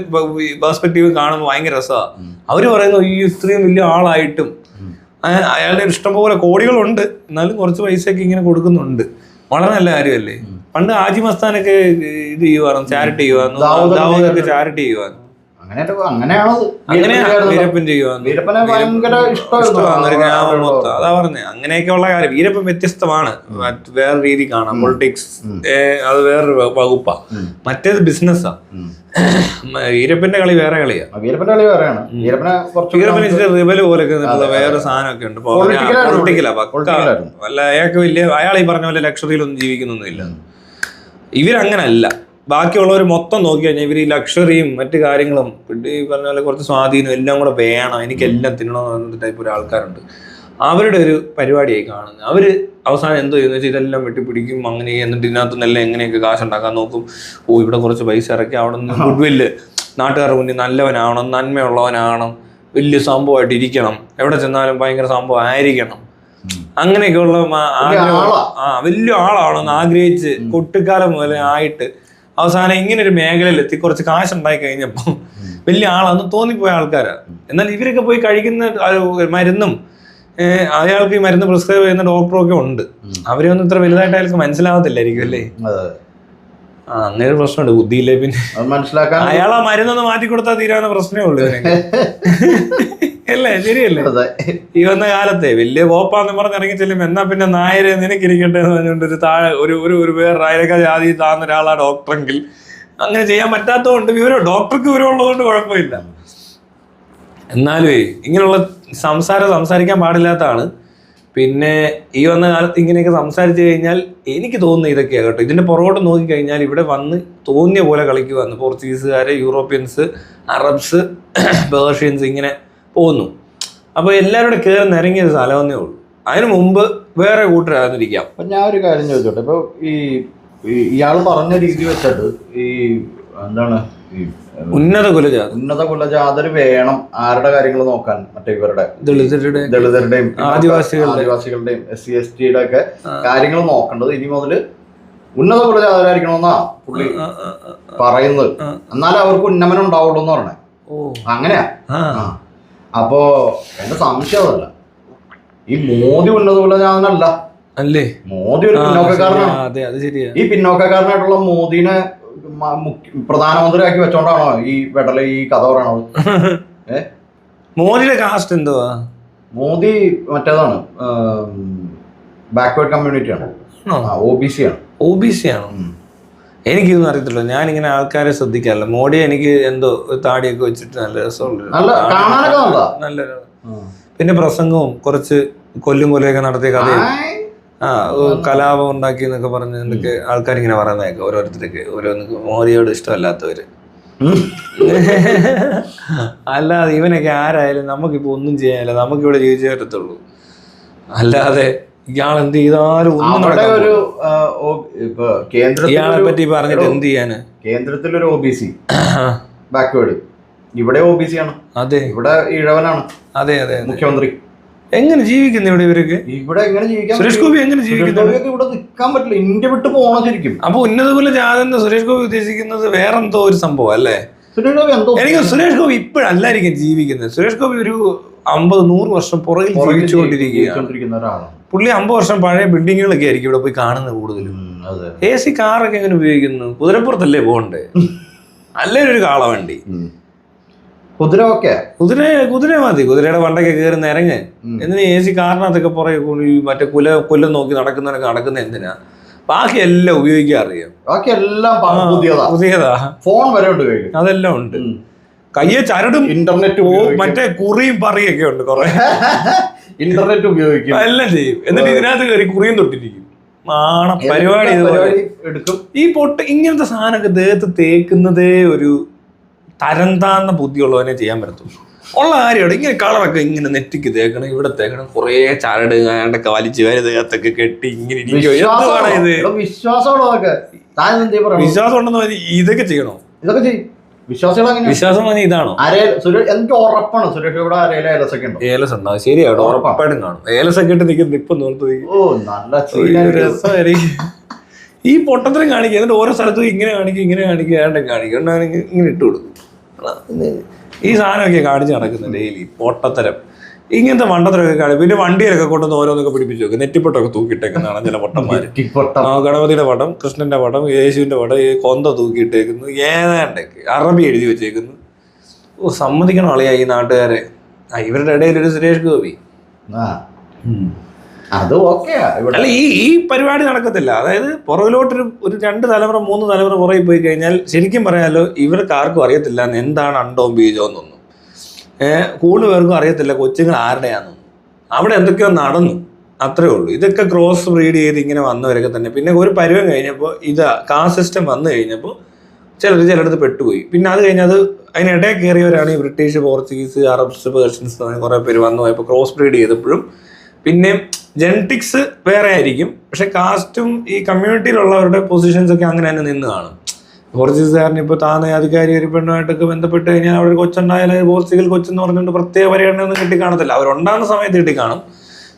പെർസ്പെക്റ്റീവ് കാണുമ്പോൾ ഭയങ്കര രസമാണ്. അവര് പറയുന്നു ഈ ഇത്രയും വലിയ ആളായിട്ടും അയാളുടെ ഇഷ്ടംപോലെ കോടികളുണ്ട്, എന്നാലും കുറച്ച് പൈസയൊക്കെ ഇങ്ങനെ കൊടുക്കുന്നുണ്ട്. വളരെ നല്ല കാര്യമല്ലേ? പണ്ട് ആജി മസ്താനൊക്കെ ഇത് ചെയ്യുവായിരുന്നു, ചാരിറ്റി ചെയ്യുവായിരുന്നു, ദാവൂദൊക്കെ ചാരിറ്റി ചെയ്യുവായിരുന്നു. വീരപ്പൻ ചെയ്യുവായിരുന്നു, ഒരു ഗ്രാമം മൊത്തം. അതാ പറഞ്ഞേ, അങ്ങനെയൊക്കെയുള്ള കാര്യം. വീരപ്പൻ വ്യത്യസ്തമാണ്, വേറെ രീതി കാണാം. പൊളിറ്റിക്സ് അത് വേറൊരു വകുപ്പാ, മറ്റേത് ബിസിനസ്സാ. വീരപ്പന്റെ കളി വേറെ കളിയാ. വീരപ്പൻ ഇച്ചിരി റിബല് പോലൊക്കെ വേറെ സാധനമൊക്കെ ഉണ്ട്, പൊളിറ്റിക്കലാ. അല്ല അയാൾക്ക് വലിയ, അയാൾ ഈ പറഞ്ഞ പോലെ ലക്ഷറിയിലൊന്നും ജീവിക്കുന്നൊന്നുമില്ല. ഇവരങ്ങനല്ല. ബാക്കിയുള്ളവർ മൊത്തം നോക്കി കഴിഞ്ഞാൽ ഇവർ ഈ ലക്ഷറിയും മറ്റു കാര്യങ്ങളും ഈ പറഞ്ഞ പോലെ കുറച്ച് സ്വാധീനം എല്ലാം കൂടെ വേണം, എനിക്കെല്ലാം തിന്നണമെന്ന് ടൈപ്പ് ഒരു ആൾക്കാരുണ്ട്. അവരുടെ ഒരു പരിപാടിയായി കാണുന്നത്. അവർ അവസാനം എന്തോ ചെയ്യുന്നത് വെച്ചാൽ ഇതെല്ലാം വെട്ടിപ്പിടിക്കും, അങ്ങനെ എന്നിട്ട് ഇതിനകത്തുനിന്നെല്ലാം എങ്ങനെയൊക്കെ കാശുണ്ടാക്കാൻ നോക്കും. ഇവിടെ കുറച്ച് പൈസ ഇറക്കി അവിടെ നിന്ന് ഗുഡ്വില്ല്, നാട്ടുകാരുടെ മുന്നിൽ നല്ലവനാവണം, നന്മയുള്ളവനാവണം, വലിയ സംഭവമായിട്ട് ഇരിക്കണം, എവിടെ ചെന്നാലും ഭയങ്കര സംഭവം ആയിരിക്കണം, അങ്ങനെയൊക്കെയുള്ള വലിയ ആളാണെന്ന് ആഗ്രഹിച്ച് കുട്ടിക്കാലം മുതലേ ആയിട്ട് അവസാനം ഇങ്ങനെ ഒരു മേഖലയിൽ എത്തി കുറച്ച് കാശുണ്ടായി കഴിഞ്ഞപ്പോൾ വലിയ ആളാന്ന് തോന്നിപ്പോയ ആൾക്കാരാണ്. എന്നാൽ ഇവരൊക്കെ പോയി കഴിക്കുന്ന മരുന്നും അയാൾക്ക് ഈ മരുന്ന് പ്രിസ്ക്രൈബ് ചെയ്യുന്ന ഡോക്ടറും ഒക്കെ ഉണ്ട്. അവരെ ഒന്നും ഇത്ര വലുതായിട്ട് അയാൾക്ക് മനസ്സിലാവത്തില്ലായിരിക്കും അല്ലേ? അങ്ങനെ ഒരു പ്രശ്നമുണ്ട്. ബുദ്ധിയില്ലേ പിന്നെ മനസ്സിലാക്കാൻ അയാൾ ആ മരുന്നൊന്ന് മാറ്റി കൊടുത്താൽ തീരാവുന്ന പ്രശ്നമേ ഉള്ളൂ അല്ലേ? ശരിയല്ലേ? ഈ വന്ന കാലത്തെ വലിയ കോപ്പാന്ന് പറഞ്ഞ് ഇറങ്ങി ചെല്ലുമ്പോ എന്നാ പിന്നെ നായരെ നിനക്കിരിക്കട്ടെ എന്ന് പറഞ്ഞുകൊണ്ട് ഒരു താഴെ ഒരു വേറെ അയലക്കാ ജാതി താഴ്ന്ന ഒരാളാ ഡോക്ടറെങ്കിൽ അങ്ങനെ ചെയ്യാൻ പറ്റാത്തതുകൊണ്ട് ഡോക്ടർക്ക് വിവരമുള്ളതുകൊണ്ട് കുഴപ്പമില്ല. എന്നാലും ഇങ്ങനെയുള്ള സംസാരിക്കാൻ പാടില്ലാത്തതാണ്. പിന്നെ ഈ വന്ന കാലത്ത് ഇങ്ങനെയൊക്കെ സംസാരിച്ചു കഴിഞ്ഞാൽ എനിക്ക് തോന്നുന്നത് ഇതൊക്കെയാണ് കേട്ടോ. ഇതിന്റെ പുറകോട്ട് നോക്കിക്കഴിഞ്ഞാൽ ഇവിടെ വന്ന് തോന്നിയ പോലെ കളിക്കുവാന്ന് പോർച്ചുഗീസുകാര്, യൂറോപ്യൻസ്, അറബ്സ്, പേർഷ്യൻസ് ഇങ്ങനെ പോകുന്നു. അപ്പോൾ എല്ലാവരുടെ കയറി നിരങ്ങിയ ഒരു സ്ഥലമെന്നേ ഉള്ളൂ. അതിനു മുമ്പ് വേറെ കൂട്ടരാന്നിരിക്കാം. അപ്പൊ ഞാൻ ഒരു കാര്യം ചോദിച്ചോട്ടെ. ഇപ്പൊ ഇയാൾ പറഞ്ഞ രീതി വെച്ചിട്ട് ഈ എന്താണ് ഈ ഉന്നത കുലജാതര് വേണം ആരുടെ കാര്യങ്ങൾ നോക്കാൻ? മറ്റേ ഇവരുടെ ദളിതരുടെയും ആദിവാസികളുടെയും SC/ST ഒക്കെ കാര്യങ്ങൾ നോക്കേണ്ടത് ഇനി മുതല് ഉന്നത കുലജാതരായിരിക്കണമെന്നാ പുള്ളി പറയുന്നത്. എന്നാലേ അവർക്ക് ഉന്നമനം ഉണ്ടാവുള്ളൂ എന്ന് പറഞ്ഞേ. അങ്ങനെയാ. അപ്പോ എന്റെ സംശയം അതല്ല, ഈ മോദി ഉന്നത കുലജാതനല്ല അല്ലേ? മോദി ഒരു പിന്നോക്കക്കാരനാണ്. ഈ പിന്നോക്കക്കാരനായിട്ടുള്ള മോദിനെ പ്രധാനമന്ത്രിയാക്കി വെച്ചോണ്ടാണോ ഈ വെടല ഈ കഥ പറയണത്? മോദിയുടെ കാസ്റ്റ് എന്തുവാ? മോദി മറ്റേതാണ്, ബാക്ക്വേർഡ് കമ്മ്യൂണിറ്റി ആണ്, OBC ആണ്. OBC ആണോ? എനിക്കിതൊന്നും അറിയത്തില്ല. ഞാനിങ്ങനെ ആൾക്കാരെ ശ്രദ്ധിക്കാറില്ല. മോഡി എനിക്ക് എന്തോ താടിയൊക്കെ വെച്ചിട്ട് നല്ല രസമുണ്ട്, നല്ല. പിന്നെ പ്രസംഗവും കുറച്ച് കൊലയൊക്കെ നടത്തിയ കഥയും കലാപം ഉണ്ടാക്കി എന്നൊക്കെ പറഞ്ഞ് എന്തൊക്കെ ആൾക്കാരിങ്ങനെ പറയുന്നതൊക്കെ ഓരോരുത്തർക്ക് ഓരോന്ന് മോദിയോട് ഇഷ്ടമല്ലാത്തവര്. അല്ലാതെ ഇവനൊക്കെ ആരായാലും നമുക്കിപ്പോ ഒന്നും ചെയ്യാനില്ല, നമുക്കിവിടെ ജീവിച്ചേ പറ്റത്തുള്ളൂ. അല്ലാതെ ഇയാൾ എന്ത് ചെയ്താലും ഇയാളെ പറ്റി പറഞ്ഞിട്ട് എന്ത് ചെയ്യാന്? കേന്ദ്രത്തിലൊരു OBC ബാക്ക്വേർഡ്, ഇവിടെ OBC ആണ്. അതെ, ഇവിടെ ഈഴവനാണ്. അതെ അതെ, മുഖ്യമന്ത്രി. എങ്ങനെ ജീവിക്കുന്നു ഇവിടെ ഇവരൊക്കെ? ഇവിടെ എങ്ങനെ ജീവിക്കാം? സുരേഷ് ഗോപി എങ്ങനെ ജീവിക്കുന്നു? ഇവിടെ നിൽക്കാൻ പറ്റില്ല, ഇന്ത്യ വിട്ട് പോകണം ശരിക്കും. അപ്പൊ ഉന്നത കുലജാതൻ സുരേഷ് ഗോപി ഉദ്ദേശിക്കുന്നത് വേറെന്തോ ഒരു സംഭവം അല്ലേ? സുരേഷ് ഗോപി എന്തോ, എനിക്ക് സുരേഷ് ഗോപി ഇപ്പോഴല്ലായിരിക്കും ജീവിക്കുന്നത്. സുരേഷ് ഗോപി ഒരു 50-100 വർഷം പുറകിൽ ജീവിച്ചുകൊണ്ടിരിക്കുന്ന ഒരാളാണ്. പുള്ളി 50 വർഷം പഴയ ബിൽഡിങ്ങുകളൊക്കെ ആയിരിക്കും ഇവിടെ പോയി കാണുന്നത് കൂടുതലും. AC കാറൊക്കെ എങ്ങനെ ഉപയോഗിക്കുന്നു? കുതിരപ്പുറത്തല്ലേ പോകണ്ടേ? അല്ലേ ഒരു കാളവണ്ടി, കുതിര മതി. കുതിരയുടെ വണ്ടൊക്കെ കയറി നിരങ്ങ്. എന്തിനാ AC കാറിനകത്തൊക്കെ പുറകെ മറ്റേ കൊല്ലം നോക്കി നടക്കുന്നവരൊക്കെ നടക്കുന്ന എന്തിനാ? ബാക്കി എല്ലാം ഉപയോഗിക്കാൻ അറിയാം. ബാക്കി എല്ലാം പുതിയതാ. ഫോൺ വരെ ഉണ്ട്, അതെല്ലാം ഉണ്ട്. കയ്യെ ചരടും ഇന്റർനെറ്റ് മറ്റേ കുറിയും പറയൊക്കെ ഉണ്ട്, കുറെ ഇന്റർനെറ്റ് ഉപയോഗിക്കും, എല്ലാം ചെയ്യും. എന്നിട്ട് ഇതിനകത്ത് കയറി കുറിയും തൊട്ടിരിക്കും. പരിപാടി എടുക്കും. ഈ ഇങ്ങനത്തെ സാധനമൊക്കെ ദേഹത്ത് തേക്കുന്നതേ ഒരു തരം താന്ന ബുദ്ധിയുള്ളവനെ ചെയ്യാൻ പറ്റത്തുള്ളൂ. ഉള്ള കാര്യമാണ്. ഇങ്ങനെ കളറൊക്കെ ഇങ്ങനെ നെറ്റിക്ക് തേക്കണം, ഇവിടെ തേക്കണം, കുറെ ചരട് അങ്ങോട്ടൊക്കെ വലിച്ചു ദേഹത്തൊക്കെ കെട്ടി ഇങ്ങനെ വിശ്വാസം ഉണ്ടെന്ന് പറഞ്ഞ് ഇതൊക്കെ ചെയ്യണോ? ഇതൊക്കെ ചെയ്യും. വിശ്വാസം പറഞ്ഞ ഇതാണോ? എനിക്ക് ഉറപ്പാണ് സുരേഷ് ഇവിടെ ഏലസൊക്കെ ഉണ്ടോ? ഏലസ് ഉണ്ടാവും, ശരിയാണ്, ഉറപ്പായിട്ടും കാണും. ഏലസൊക്കെ ഇട്ട് നിൽക്കുന്ന ഇപ്പം നോർത്ത് രസമായിരിക്കും. ഈ പൊട്ടത്തിനും കാണിക്കുക, എന്നിട്ട് ഓരോ സ്ഥലത്തും ഇങ്ങനെ കാണിക്കും ഇങ്ങനെ ഇട്ട് കൊടുക്കും. ഈ സാധനമൊക്കെ കാണിച്ച് നടക്കുന്നത് ഡെയിലി പൊട്ടത്തരം. ഇങ്ങനത്തെ മണ്ടത്തരമൊക്കെ കാണും. പിന്നെ വണ്ടിയിലൊക്കെ കൊണ്ടുവന്ന് ഓരോന്നൊക്കെ പിടിപ്പിച്ചു വെക്കും. നെറ്റിപ്പൊട്ടൊക്കെ തൂക്കിയിട്ടേക്കുന്നതാണ് ചില പൊട്ടന്മാര്. ഗണപതിയുടെ പടം, കൃഷ്ണന്റെ പടം, യേശുവിന്റെ പടം, കൊന്ത തൂക്കിയിട്ടേക്കുന്നു, ഏതാണ്ടൊക്കെ അറബി എഴുതി വെച്ചേക്കുന്നു. സമ്മതിക്കണം ആളിയാ ഈ നാട്ടുകാരെ. ഇവരുടെ ഇടയിൽ ഒരു സുരേഷ് ഗോപി. അല്ല, ഈ പരിപാടി നടക്കത്തില്ല. അതായത് പുറകിലോട്ടൊരു 2 തലമുറ 3 തലമുറ പുറകെ പോയി കഴിഞ്ഞാൽ ശരിക്കും പറയാലോ ഇവർക്ക് ആർക്കും അറിയത്തില്ല എന്താണ് അണ്ടവും ബീജവും എന്നൊന്നും. കൂടുതൽ പേർക്കും അറിയത്തില്ല കൊച്ചുങ്ങൾ ആരുടെയാണെന്നൊന്നും. അവിടെ എന്തൊക്കെയോ നടന്നു, അത്രേ ഉള്ളൂ. ഇതൊക്കെ ക്രോസ് ബ്രീഡ് ചെയ്ത് ഇങ്ങനെ വന്നവരൊക്കെ തന്നെ. പിന്നെ ഒരു പരുവം കഴിഞ്ഞപ്പോൾ കാസ്റ്റ് സിസ്റ്റം വന്നു കഴിഞ്ഞപ്പോൾ ചിലടത്ത് പെട്ടുപോയി. പിന്നെ അത് കഴിഞ്ഞത് അതിനിടയിൽ കയറിയവരാണ് ഈ ബ്രിട്ടീഷ്, പോർച്ചുഗീസ്, അറബ്സ്, പേർഷ്യൻസ് അങ്ങനെ കുറേ പേര് വന്നു പോയപ്പോൾ ക്രോസ് ബ്രീഡ് ചെയ്തപ്പോഴും പിന്നെ ജെനറ്റിക്സ് വേറെ ആയിരിക്കും, പക്ഷെ കാസ്റ്റും ഈ കമ്മ്യൂണിറ്റിയിലുള്ളവരുടെ പൊസിഷൻസ് ഒക്കെ അങ്ങനെ തന്നെ നിന്ന് കാണും. പോർച്ചുഗീസുകാരന് ഇപ്പോൾ താന്ന അധികാരി ഒരു പെണ്ണുമായിട്ടൊക്കെ ബന്ധപ്പെട്ട് കഴിഞ്ഞാൽ അവിടെ കൊച്ചുണ്ടായാലും പോർച്ചുഗൽ കൊച്ചെന്ന് പറഞ്ഞുകൊണ്ട് പ്രത്യേക പരിഗണനയൊന്നും കിട്ടിക്കാണത്തില്ല. അവരുണ്ടാകുന്ന സമയത്ത് കിട്ടിക്കാണും,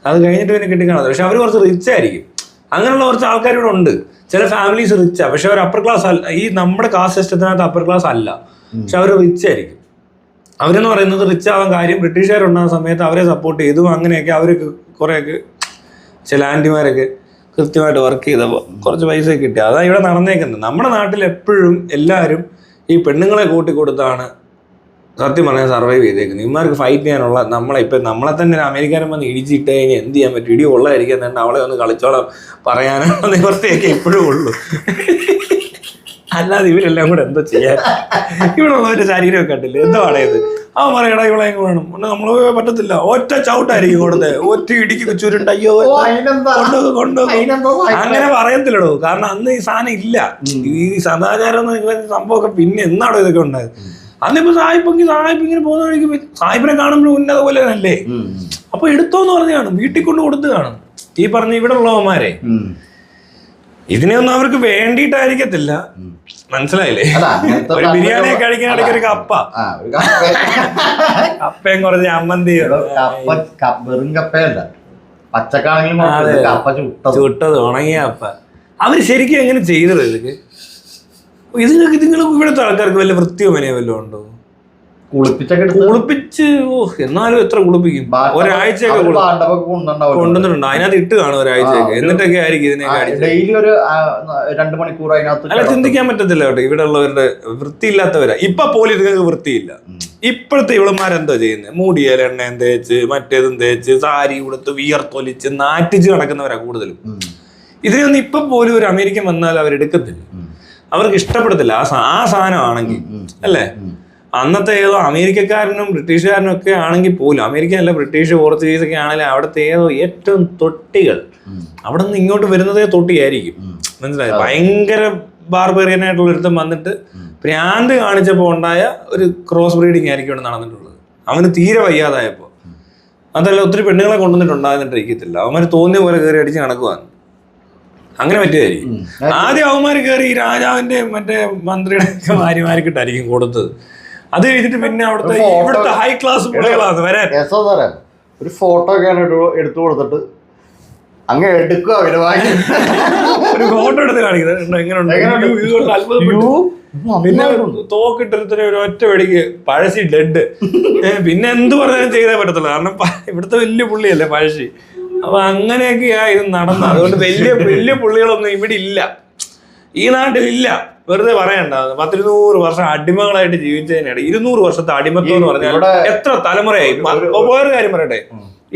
അത് കഴിഞ്ഞിട്ട് പിന്നെ കിട്ടിക്കാണത്തില്ല. പക്ഷെ അവർ കുറച്ച് റിച്ച് ആയിരിക്കും. അങ്ങനെയുള്ള കുറച്ച് ആൾക്കാർ ഇവിടെ ഉണ്ട്. ചില ഫാമിലീസ് റിച്ചാണ്, പക്ഷെ അവർ അപ്പർ ക്ലാസ് അല്ല. ഈ നമ്മുടെ കാസ്റ്റ് സിസ്റ്റത്തിനകത്ത് അപ്പർ ക്ലാസ് അല്ല, പക്ഷെ അവർ റിച്ച് ആയിരിക്കും. അവരെന്ന് പറയുന്നത് റിച്ച് ആവാൻ കാര്യം ബ്രിട്ടീഷുകാരുണ്ടാകുന്ന സമയത്ത് അവരെ സപ്പോർട്ട് ചെയ്തു. അങ്ങനെയൊക്കെ അവർക്ക് കുറേയൊക്കെ ചില ആൻറ്റിമാരൊക്കെ കൃത്യമായിട്ട് വർക്ക് ചെയ്തപ്പോൾ കുറച്ച് പൈസ കിട്ടി. അതാണ് ഇവിടെ നടന്നേക്കുന്നത്. നമ്മുടെ നാട്ടിൽ എപ്പോഴും എല്ലാവരും ഈ പെണ്ണുങ്ങളെ കൂട്ടിക്കൊടുത്താണ് സത്യം പറഞ്ഞാൽ സർവൈവ് ചെയ്തേക്കുന്നത്. ഇവന്മാർക്ക് ഫൈറ്റ് ചെയ്യാനുള്ള നമ്മളെ തന്നെ അമേരിക്കാരൻ വന്ന് ഇടിച്ചിട്ട് കഴിഞ്ഞാൽ എന്ത് ചെയ്യാൻ പറ്റും? ഇടി ഉള്ളതായിരിക്കും തന്നെ അവളെ ഒന്ന് കളിച്ചോളം പറയാനുള്ള നിവൃത്തിയൊക്കെ ഇപ്പോഴും ഉള്ളൂ. അല്ലാതെ ഇവരെല്ലാം കൂടെ എന്തോ ചെയ്യാൻ? ഇവിടെ ഉള്ളവരുടെ ശരീരമൊക്കെ കണ്ടില്ലേ എന്തോ അടയത്. അവൻ പറയടാ ഇവളെ വേണം നമ്മൾ പറ്റത്തില്ല, ഒറ്റ ചവിട്ടായിരിക്കും കൊടുത്തത്, ഒറ്റ ഇടിക്ക് ചുരുണ്ട്, അയ്യോ കൊണ്ടുപോകും അങ്ങനെ പറയത്തില്ലടോ. കാരണം അന്ന് ഈ സാധനം ഇല്ല. ഈ സദാചാരം സംഭവമൊക്കെ പിന്നെ എന്നാടോ ഇതൊക്കെ ഉണ്ടായത്? അന്നിപ്പോ സായിപ്പ് ഇങ്ങനെ പോകുന്ന വഴിക്ക് സായിപ്പിനെ കാണുമ്പോൾ ഉന്നത പോലെ അല്ലേ? അപ്പൊ എടുത്തോന്ന് പറഞ്ഞു കാണും, വീട്ടിൽ കൊണ്ട് കൊടുത്ത് കാണും. ഈ പറഞ്ഞ ഇവിടെ ഉള്ളവന്മാരെ ഇതിനെയൊന്നും അവർക്ക് വേണ്ടിയിട്ടായിരിക്കത്തില്ല. മനസ്സിലായില്ലേ? ഒരു ബിരിയാണി കഴിക്കാൻ ഇടയ്ക്ക് ഒരു കപ്പയും കുറച്ച് അമ്മന്തി, വെറും കപ്പയല്ല, പച്ചക്കാണെങ്കിലും ചുട്ടത് ഉണങ്ങിയ കപ്പ. അവര് ശരിക്കും എങ്ങനെ ചെയ്തത് ഇതൊക്കെ? നിങ്ങൾ ഇവിടുത്തെ ആൾക്കാർക്ക് വല്ല വൃത്തിയോ മനയോ വല്ലതും ഉണ്ടോ? കുളിപ്പിച്ച് എന്നാലും എത്ര കുളിപ്പിക്കും? ഒരാഴ്ചയൊക്കെ കൊണ്ടുവന്നിട്ടുണ്ടോ? അതിനകത്ത് ഇട്ട് കാണും ഒരാഴ്ചയൊക്കെ. എന്നിട്ടൊക്കെ ആയിരിക്കും ഇതിനൊക്കെ അല്ല, ചിന്തിക്കാൻ പറ്റത്തില്ല കേട്ടോ. ഇവിടെ ഉള്ളവരുടെ വൃത്തിയില്ലാത്തവരാ. ഇപ്പൊ പോലും ഇതുങ്ങൾക്ക് വൃത്തിയില്ല. ഇപ്പോഴത്തെ ഇവളന്മാരെന്തോ ചെയ്യുന്നത്? മൂടിയാൽ എണ്ണയും തേച്ച് മറ്റേതും തേച്ച് സാരി കൊടുത്ത് വിയർത്തൊലിച്ച് നാറ്റിച്ച് നടക്കുന്നവരാ കൂടുതലും. ഇതിനൊന്നും ഇപ്പൊ പോലും ഒരു അമേരിക്കൻ വന്നാൽ അവരെടുക്കത്തില്ല, അവർക്ക് ഇഷ്ടപ്പെടത്തില്ല ആ സാധനമാണെങ്കിൽ. അല്ലേ? അന്നത്തെ ഏതോ അമേരിക്കക്കാരനും ബ്രിട്ടീഷുകാരനും ഒക്കെ ആണെങ്കിൽ പോലും, അമേരിക്ക അല്ല ബ്രിട്ടീഷ് പോർച്ചുഗീസ് ഒക്കെ ആണെങ്കിലും അവിടുത്തെ ഏതോ ഏറ്റവും തൊട്ടികൾ അവിടെ നിന്ന് ഇങ്ങോട്ട് വരുന്നതേ തൊട്ടിയായിരിക്കും. മനസ്സിലായി? ഭയങ്കര ബാർബേറിയനായിട്ടുള്ള ഒരുത്തം വന്നിട്ട് ഭ്രാന്ത് കാണിച്ചപ്പോൾ ഉണ്ടായ ഒരു ക്രോസ് ബ്രീഡിങ് ആയിരിക്കും ഇവിടെ നടന്നിട്ടുള്ളത്. അവന് തീരെ വയ്യാതായപ്പോൾ. അതല്ല, ഒത്തിരി പെണ്ണുങ്ങളെ കൊണ്ടുവന്നിട്ടുണ്ടാകുന്നിട്ടിരിക്കത്തില്ല. അവന്മാർ തോന്നിയ പോലെ കയറി അടിച്ച് നടക്കുവാണ്. അങ്ങനെ പറ്റിയതായിരിക്കും. ആദ്യം അവന്മാർ കയറി രാജാവിന്റെ മറ്റേ മന്ത്രിയുടെ ഒക്കെ ഭാര്യമാർക്കിട്ടായിരിക്കും കൊടുത്തത്. അത് കഴിഞ്ഞിട്ട് പിന്നെ ഇവിടുത്തെ ഹൈ ക്ലാസ് പുള്ളികളാണ് വരാൻ. ഒരു ഫോട്ടോ ഒക്കെ എടുത്തു കൊടുത്തിട്ട് അങ്ങ് എടുക്കുക, ഒരു ഫോട്ടോ എടുത്ത് കാണിക്കുന്നത് എങ്ങനെയുണ്ട് അത്ഭുതപ്പെട്ടു. പിന്നെ തോക്കിട്ടിരുത്തിന് ഒരു ഒറ്റ വെടിക്ക് പഴശ്ശി ഡെഡ്. പിന്നെ എന്ത് പറഞ്ഞാലും ചെയ്തേ പറ്റത്തുള്ളൂ, കാരണം ഇവിടുത്തെ വലിയ പുള്ളിയല്ലേ പഴശ്ശി. അപ്പൊ അങ്ങനെയൊക്കെയാ ഇത് നടന്നത്. അതുകൊണ്ട് വലിയ പുള്ളികളൊന്നും ഇവിടെ ഇല്ല, ഈ നാട്ടിലില്ല. വെറുതെ പറയണ്ട. 100 വർഷം അടിമകളായിട്ട് ജീവിച്ചതിനിടെ 200 വർഷത്തെ അടിമത്വം എന്ന് പറഞ്ഞാൽ എത്ര തലമുറയായി. വേറൊരു കാര്യം പറയട്ടെ,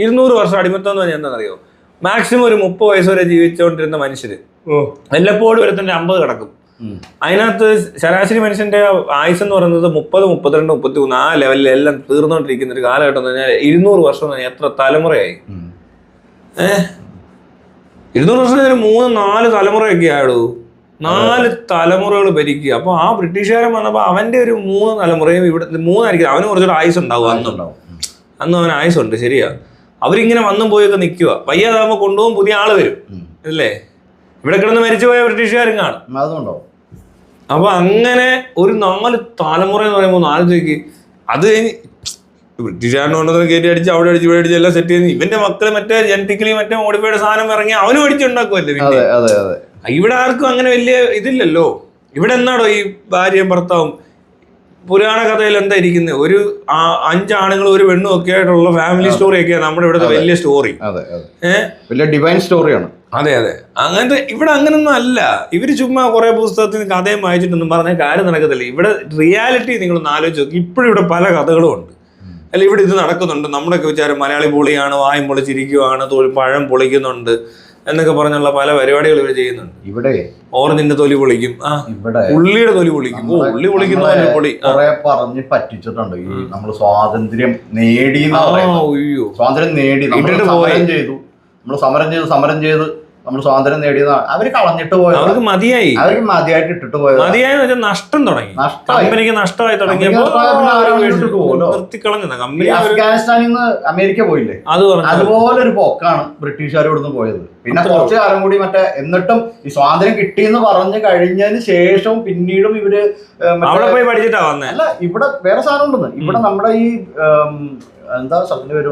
200 വർഷം അടിമത്വം എന്ന് പറഞ്ഞാൽ എന്താണെന്നറിയോ? മാക്സിമം ഒരു 30 വയസ്സ് വരെ ജീവിച്ചുകൊണ്ടിരുന്ന മനുഷ്യര് വല്ലപ്പോഴും ഒരുത്തന്റെ 50 കിടക്കും. അതിനകത്ത് ശരാശരി മനുഷ്യന്റെ ആയുസ് എന്ന് പറയുന്നത് 30, 32, 33 ആ ലെവലിലെല്ലാം തീർന്നുകൊണ്ടിരിക്കുന്ന ഒരു കാലഘട്ടം എന്ന് പറഞ്ഞാൽ 200 വർഷം എന്ന് പറഞ്ഞാൽ എത്ര തലമുറയായി? 200 വർഷത്തിന് 3-4 തലമുറയൊക്കെ ആയിടൂ. 4 തലമുറകൾ ഭരിക്കുക. അപ്പൊ ആ ബ്രിട്ടീഷുകാരൻ വന്നപ്പോ അവന്റെ ഒരു 3 തലമുറയും ഇവിടെ 3 ആയിരിക്കും. അവന് കുറച്ചൊരു ആയുസ് ഉണ്ടാവും. അന്ന് അവന് ആയുസുണ്ട്. ശരിയാ. അവരിങ്ങനെ വന്നും പോയൊക്കെ നിൽക്കുക. വയ്യാതാകുമ്പോ കൊണ്ടുപോകും, പുതിയ ആള് വരും. അല്ലേ? ഇവിടെ കിടന്ന് മരിച്ചുപോയ ബ്രിട്ടീഷുകാരും കാണും. അപ്പൊ അങ്ങനെ ഒരു 4 തലമുറ എന്ന് പറയുമ്പോൾ ആലോചിക്ക്. അത് കഴിഞ്ഞ് ബ്രിട്ടീഷുകാരനെ കൊണ്ടുവന്ന് കയറ്റി അടിച്ച് അവിടെ അടിച്ച് ഇവിടെ അടിച്ച് എല്ലാം സെറ്റ് ചെയ്ത് ഇവന്റെ മക്കള് മറ്റേ ജനറ്റിക്കലി മറ്റേ മോഡിഫൈഡ് സാധനം ഇറങ്ങി അവനും അടിച്ചുണ്ടാക്കുമല്ലേ. ഇവിടെ ആർക്കും അങ്ങനെ വലിയ ഇതില്ലല്ലോ. ഇവിടെ എന്നാടോ ഈ ഭാര്യയും ഭർത്താവും? പുരാണ കഥയിൽ എന്താ ഇരിക്കുന്നത്? ഒരു 5 ആണുങ്ങളും ഒരു പെണ്ണും ഒക്കെ ആയിട്ടുള്ള ഫാമിലി സ്റ്റോറി ഒക്കെയാണ് നമ്മുടെ ഇവിടുത്തെ വലിയ സ്റ്റോറി. ഡിവൈൻ സ്റ്റോറിയാണ്. അതെ. അങ്ങനത്തെ ഇവിടെ അങ്ങനൊന്നും അല്ല. ഇവര് ചുമ്മാ കുറെ പുസ്തകത്തിന് കഥയും വായിച്ചിട്ടൊന്നും പറഞ്ഞ കാര്യം നടക്കത്തില്ല. ഇവിടെ റിയാലിറ്റി നിങ്ങളൊന്ന് ആലോചിച്ച് നോക്കി. ഇപ്പോഴും ഇവിടെ പല കഥകളും ഉണ്ട്. അല്ല, ഇവിടെ ഇത് നടക്കുന്നുണ്ട്. നമ്മുടെയൊക്കെ വിചാരം മലയാളി പൊളിയാണ്, വായും പൊളിച്ചിരിക്കുവാണ്, പഴം പൊളിക്കുന്നുണ്ട് എന്നൊക്കെ പറഞ്ഞുള്ള പല പരിപാടികൾ ഇവർ ചെയ്യുന്നുണ്ട്. ഇവിടെ ഓറഞ്ചിന്റെ തൊലി പൊളിക്കും, ഉള്ളിയുടെ തൊലി പൊളിക്കും. ഉള്ളി പൊളിക്കുന്ന പൊളി പറഞ്ഞ് പറ്റിച്ചിട്ടുണ്ട്. ഈ നമ്മൾ സ്വാതന്ത്ര്യം നേടി, സ്വാതന്ത്ര്യം നേടി നമ്മൾ സമരം ചെയ്ത് നമ്മൾ സ്വാതന്ത്ര്യം നേടിയതാണ്. അവര് കളഞ്ഞിട്ട് പോയത്, അവർക്ക് മതിയായിട്ട് ഇട്ടിട്ട് പോയത്. മതിയായെന്ന് വെച്ചാൽ നഷ്ടം തുടങ്ങി, കമ്പനിക്ക് നഷ്ടമായി തുടങ്ങിയപ്പോൾ അഫ്ഗാനിസ്ഥാനിൽ നിന്ന് അമേരിക്ക പോയില്ലേ, അതുപോലെ ഒരു പോക്കാണ് ബ്രിട്ടീഷുകാർ ഇവിടുന്ന് പോയത്. പിന്നെ കുറച്ചു കാലം കൂടി എന്നിട്ടും ഈ സ്വാതന്ത്ര്യം കിട്ടിയെന്ന് പറഞ്ഞു കഴിഞ്ഞതിന് ശേഷവും പിന്നീടും ഇവര് അവിടെ പോയി പഠിച്ചിട്ടാ വന്നേ. അല്ല, ഇവിടെ വേറെ സാധനം ഉണ്ടെന്ന്. ഇവിടെ നമ്മുടെ ഈ എന്താ സ്ഥലത്തിന്റെ പേര്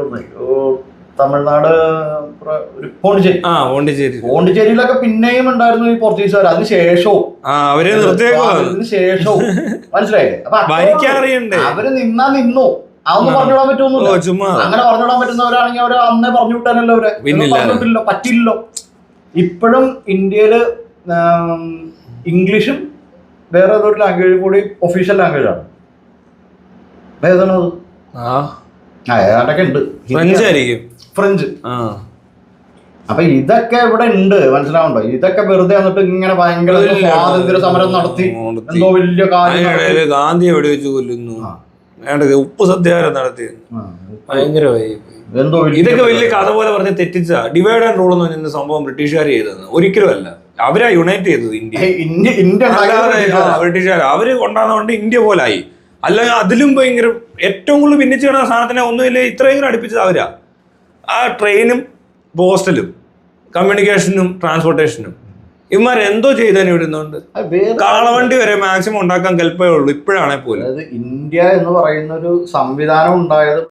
തമിഴ്നാട് പോണ്ടിച്ചേരി. പോണ്ടിച്ചേരിയിലൊക്കെ പിന്നെയും ഉണ്ടായിരുന്നു ഈ പോർച്ചുഗീസുകാർ. അതിന് ശേഷവും അവര് അതിന് ശേഷവും മനസ്സിലായില്ലേ? അപ്പൊ അവര് നിന്നാ നിന്നു. അതൊന്നും പറഞ്ഞുവിടാൻ പറ്റുമൊന്നുമില്ല. അങ്ങനെ പറഞ്ഞുവിടാൻ പറ്റുന്നവരാണെങ്കിൽ അവര് അന്നേ പറഞ്ഞു വിട്ടാനല്ലോ. അവരെ പറഞ്ഞിട്ടില്ലോ, പറ്റില്ലല്ലോ. ഇപ്പോഴും ഇന്ത്യയില് ഇംഗ്ലീഷും വേറെ ഏതൊരു ലാംഗ്വേജും കൂടി ഒഫീഷ്യൽ ലാംഗ്വേജ് ആണ്. ഏതാണത്? ഏതാണ്ടൊക്കെ ഉണ്ട്. ഫ്രഞ്ച്. അപ്പൊ ഇതൊക്കെ ഇവിടെ ഉണ്ട്, മനസ്സിലാവുണ്ടോ? ഇതൊക്കെ വെറുതെ വന്നിട്ട് ഇങ്ങനെ ഭയങ്കര സ്വാതന്ത്ര്യ സമരം നടത്തി എന്തോ വലിയ കാര്യം. ഗാന്ധിയെ വെടിവെച്ച് കൊല്ലുന്നു, ഉപ്പ് സത്യാഗ്രഹം നടത്തി, ഭയങ്കരമായി. ഇതൊക്കെ വലിയ കഥ പോലെ പറഞ്ഞ് തെറ്റിച്ച ഡിവൈഡ് ആൻഡ് റൂൾ എന്ന് പറഞ്ഞ സംഭവം ബ്രിട്ടീഷുകാർ ചെയ്തത് ഒരിക്കലും അല്ല. അവരാ യുണൈറ്റ് ചെയ്തത് ഇന്ത്യ. ബ്രിട്ടീഷുകാർ അവര് കൊണ്ടാകുന്നതുകൊണ്ട് ഇന്ത്യ പോലായി. അല്ലെങ്കിൽ അതിലും ഭയങ്കര ഏറ്റവും കൂടുതൽ ഭിന്നിച്ച് കിടന്ന സാധനത്തിനെ ഒന്നുമില്ല ഇത്രയും അടുപ്പിച്ചത് അവരാ. ആ ട്രെയിനും പോസ്റ്റലും കമ്മ്യൂണിക്കേഷനും ട്രാൻസ്പോർട്ടേഷനും ഇവന്മാരെന്തോ ചെയ്തതിന് വിടുന്നുണ്ട്. കാളവണ്ടി വരെ മാക്സിമം ഉണ്ടാക്കാൻ കൽപ്പേ ഉള്ളൂ ഇപ്പോഴാണെ പോലും. ഇന്ത്യ എന്ന് പറയുന്ന ഒരു സംവിധാനം ഉണ്ടായത്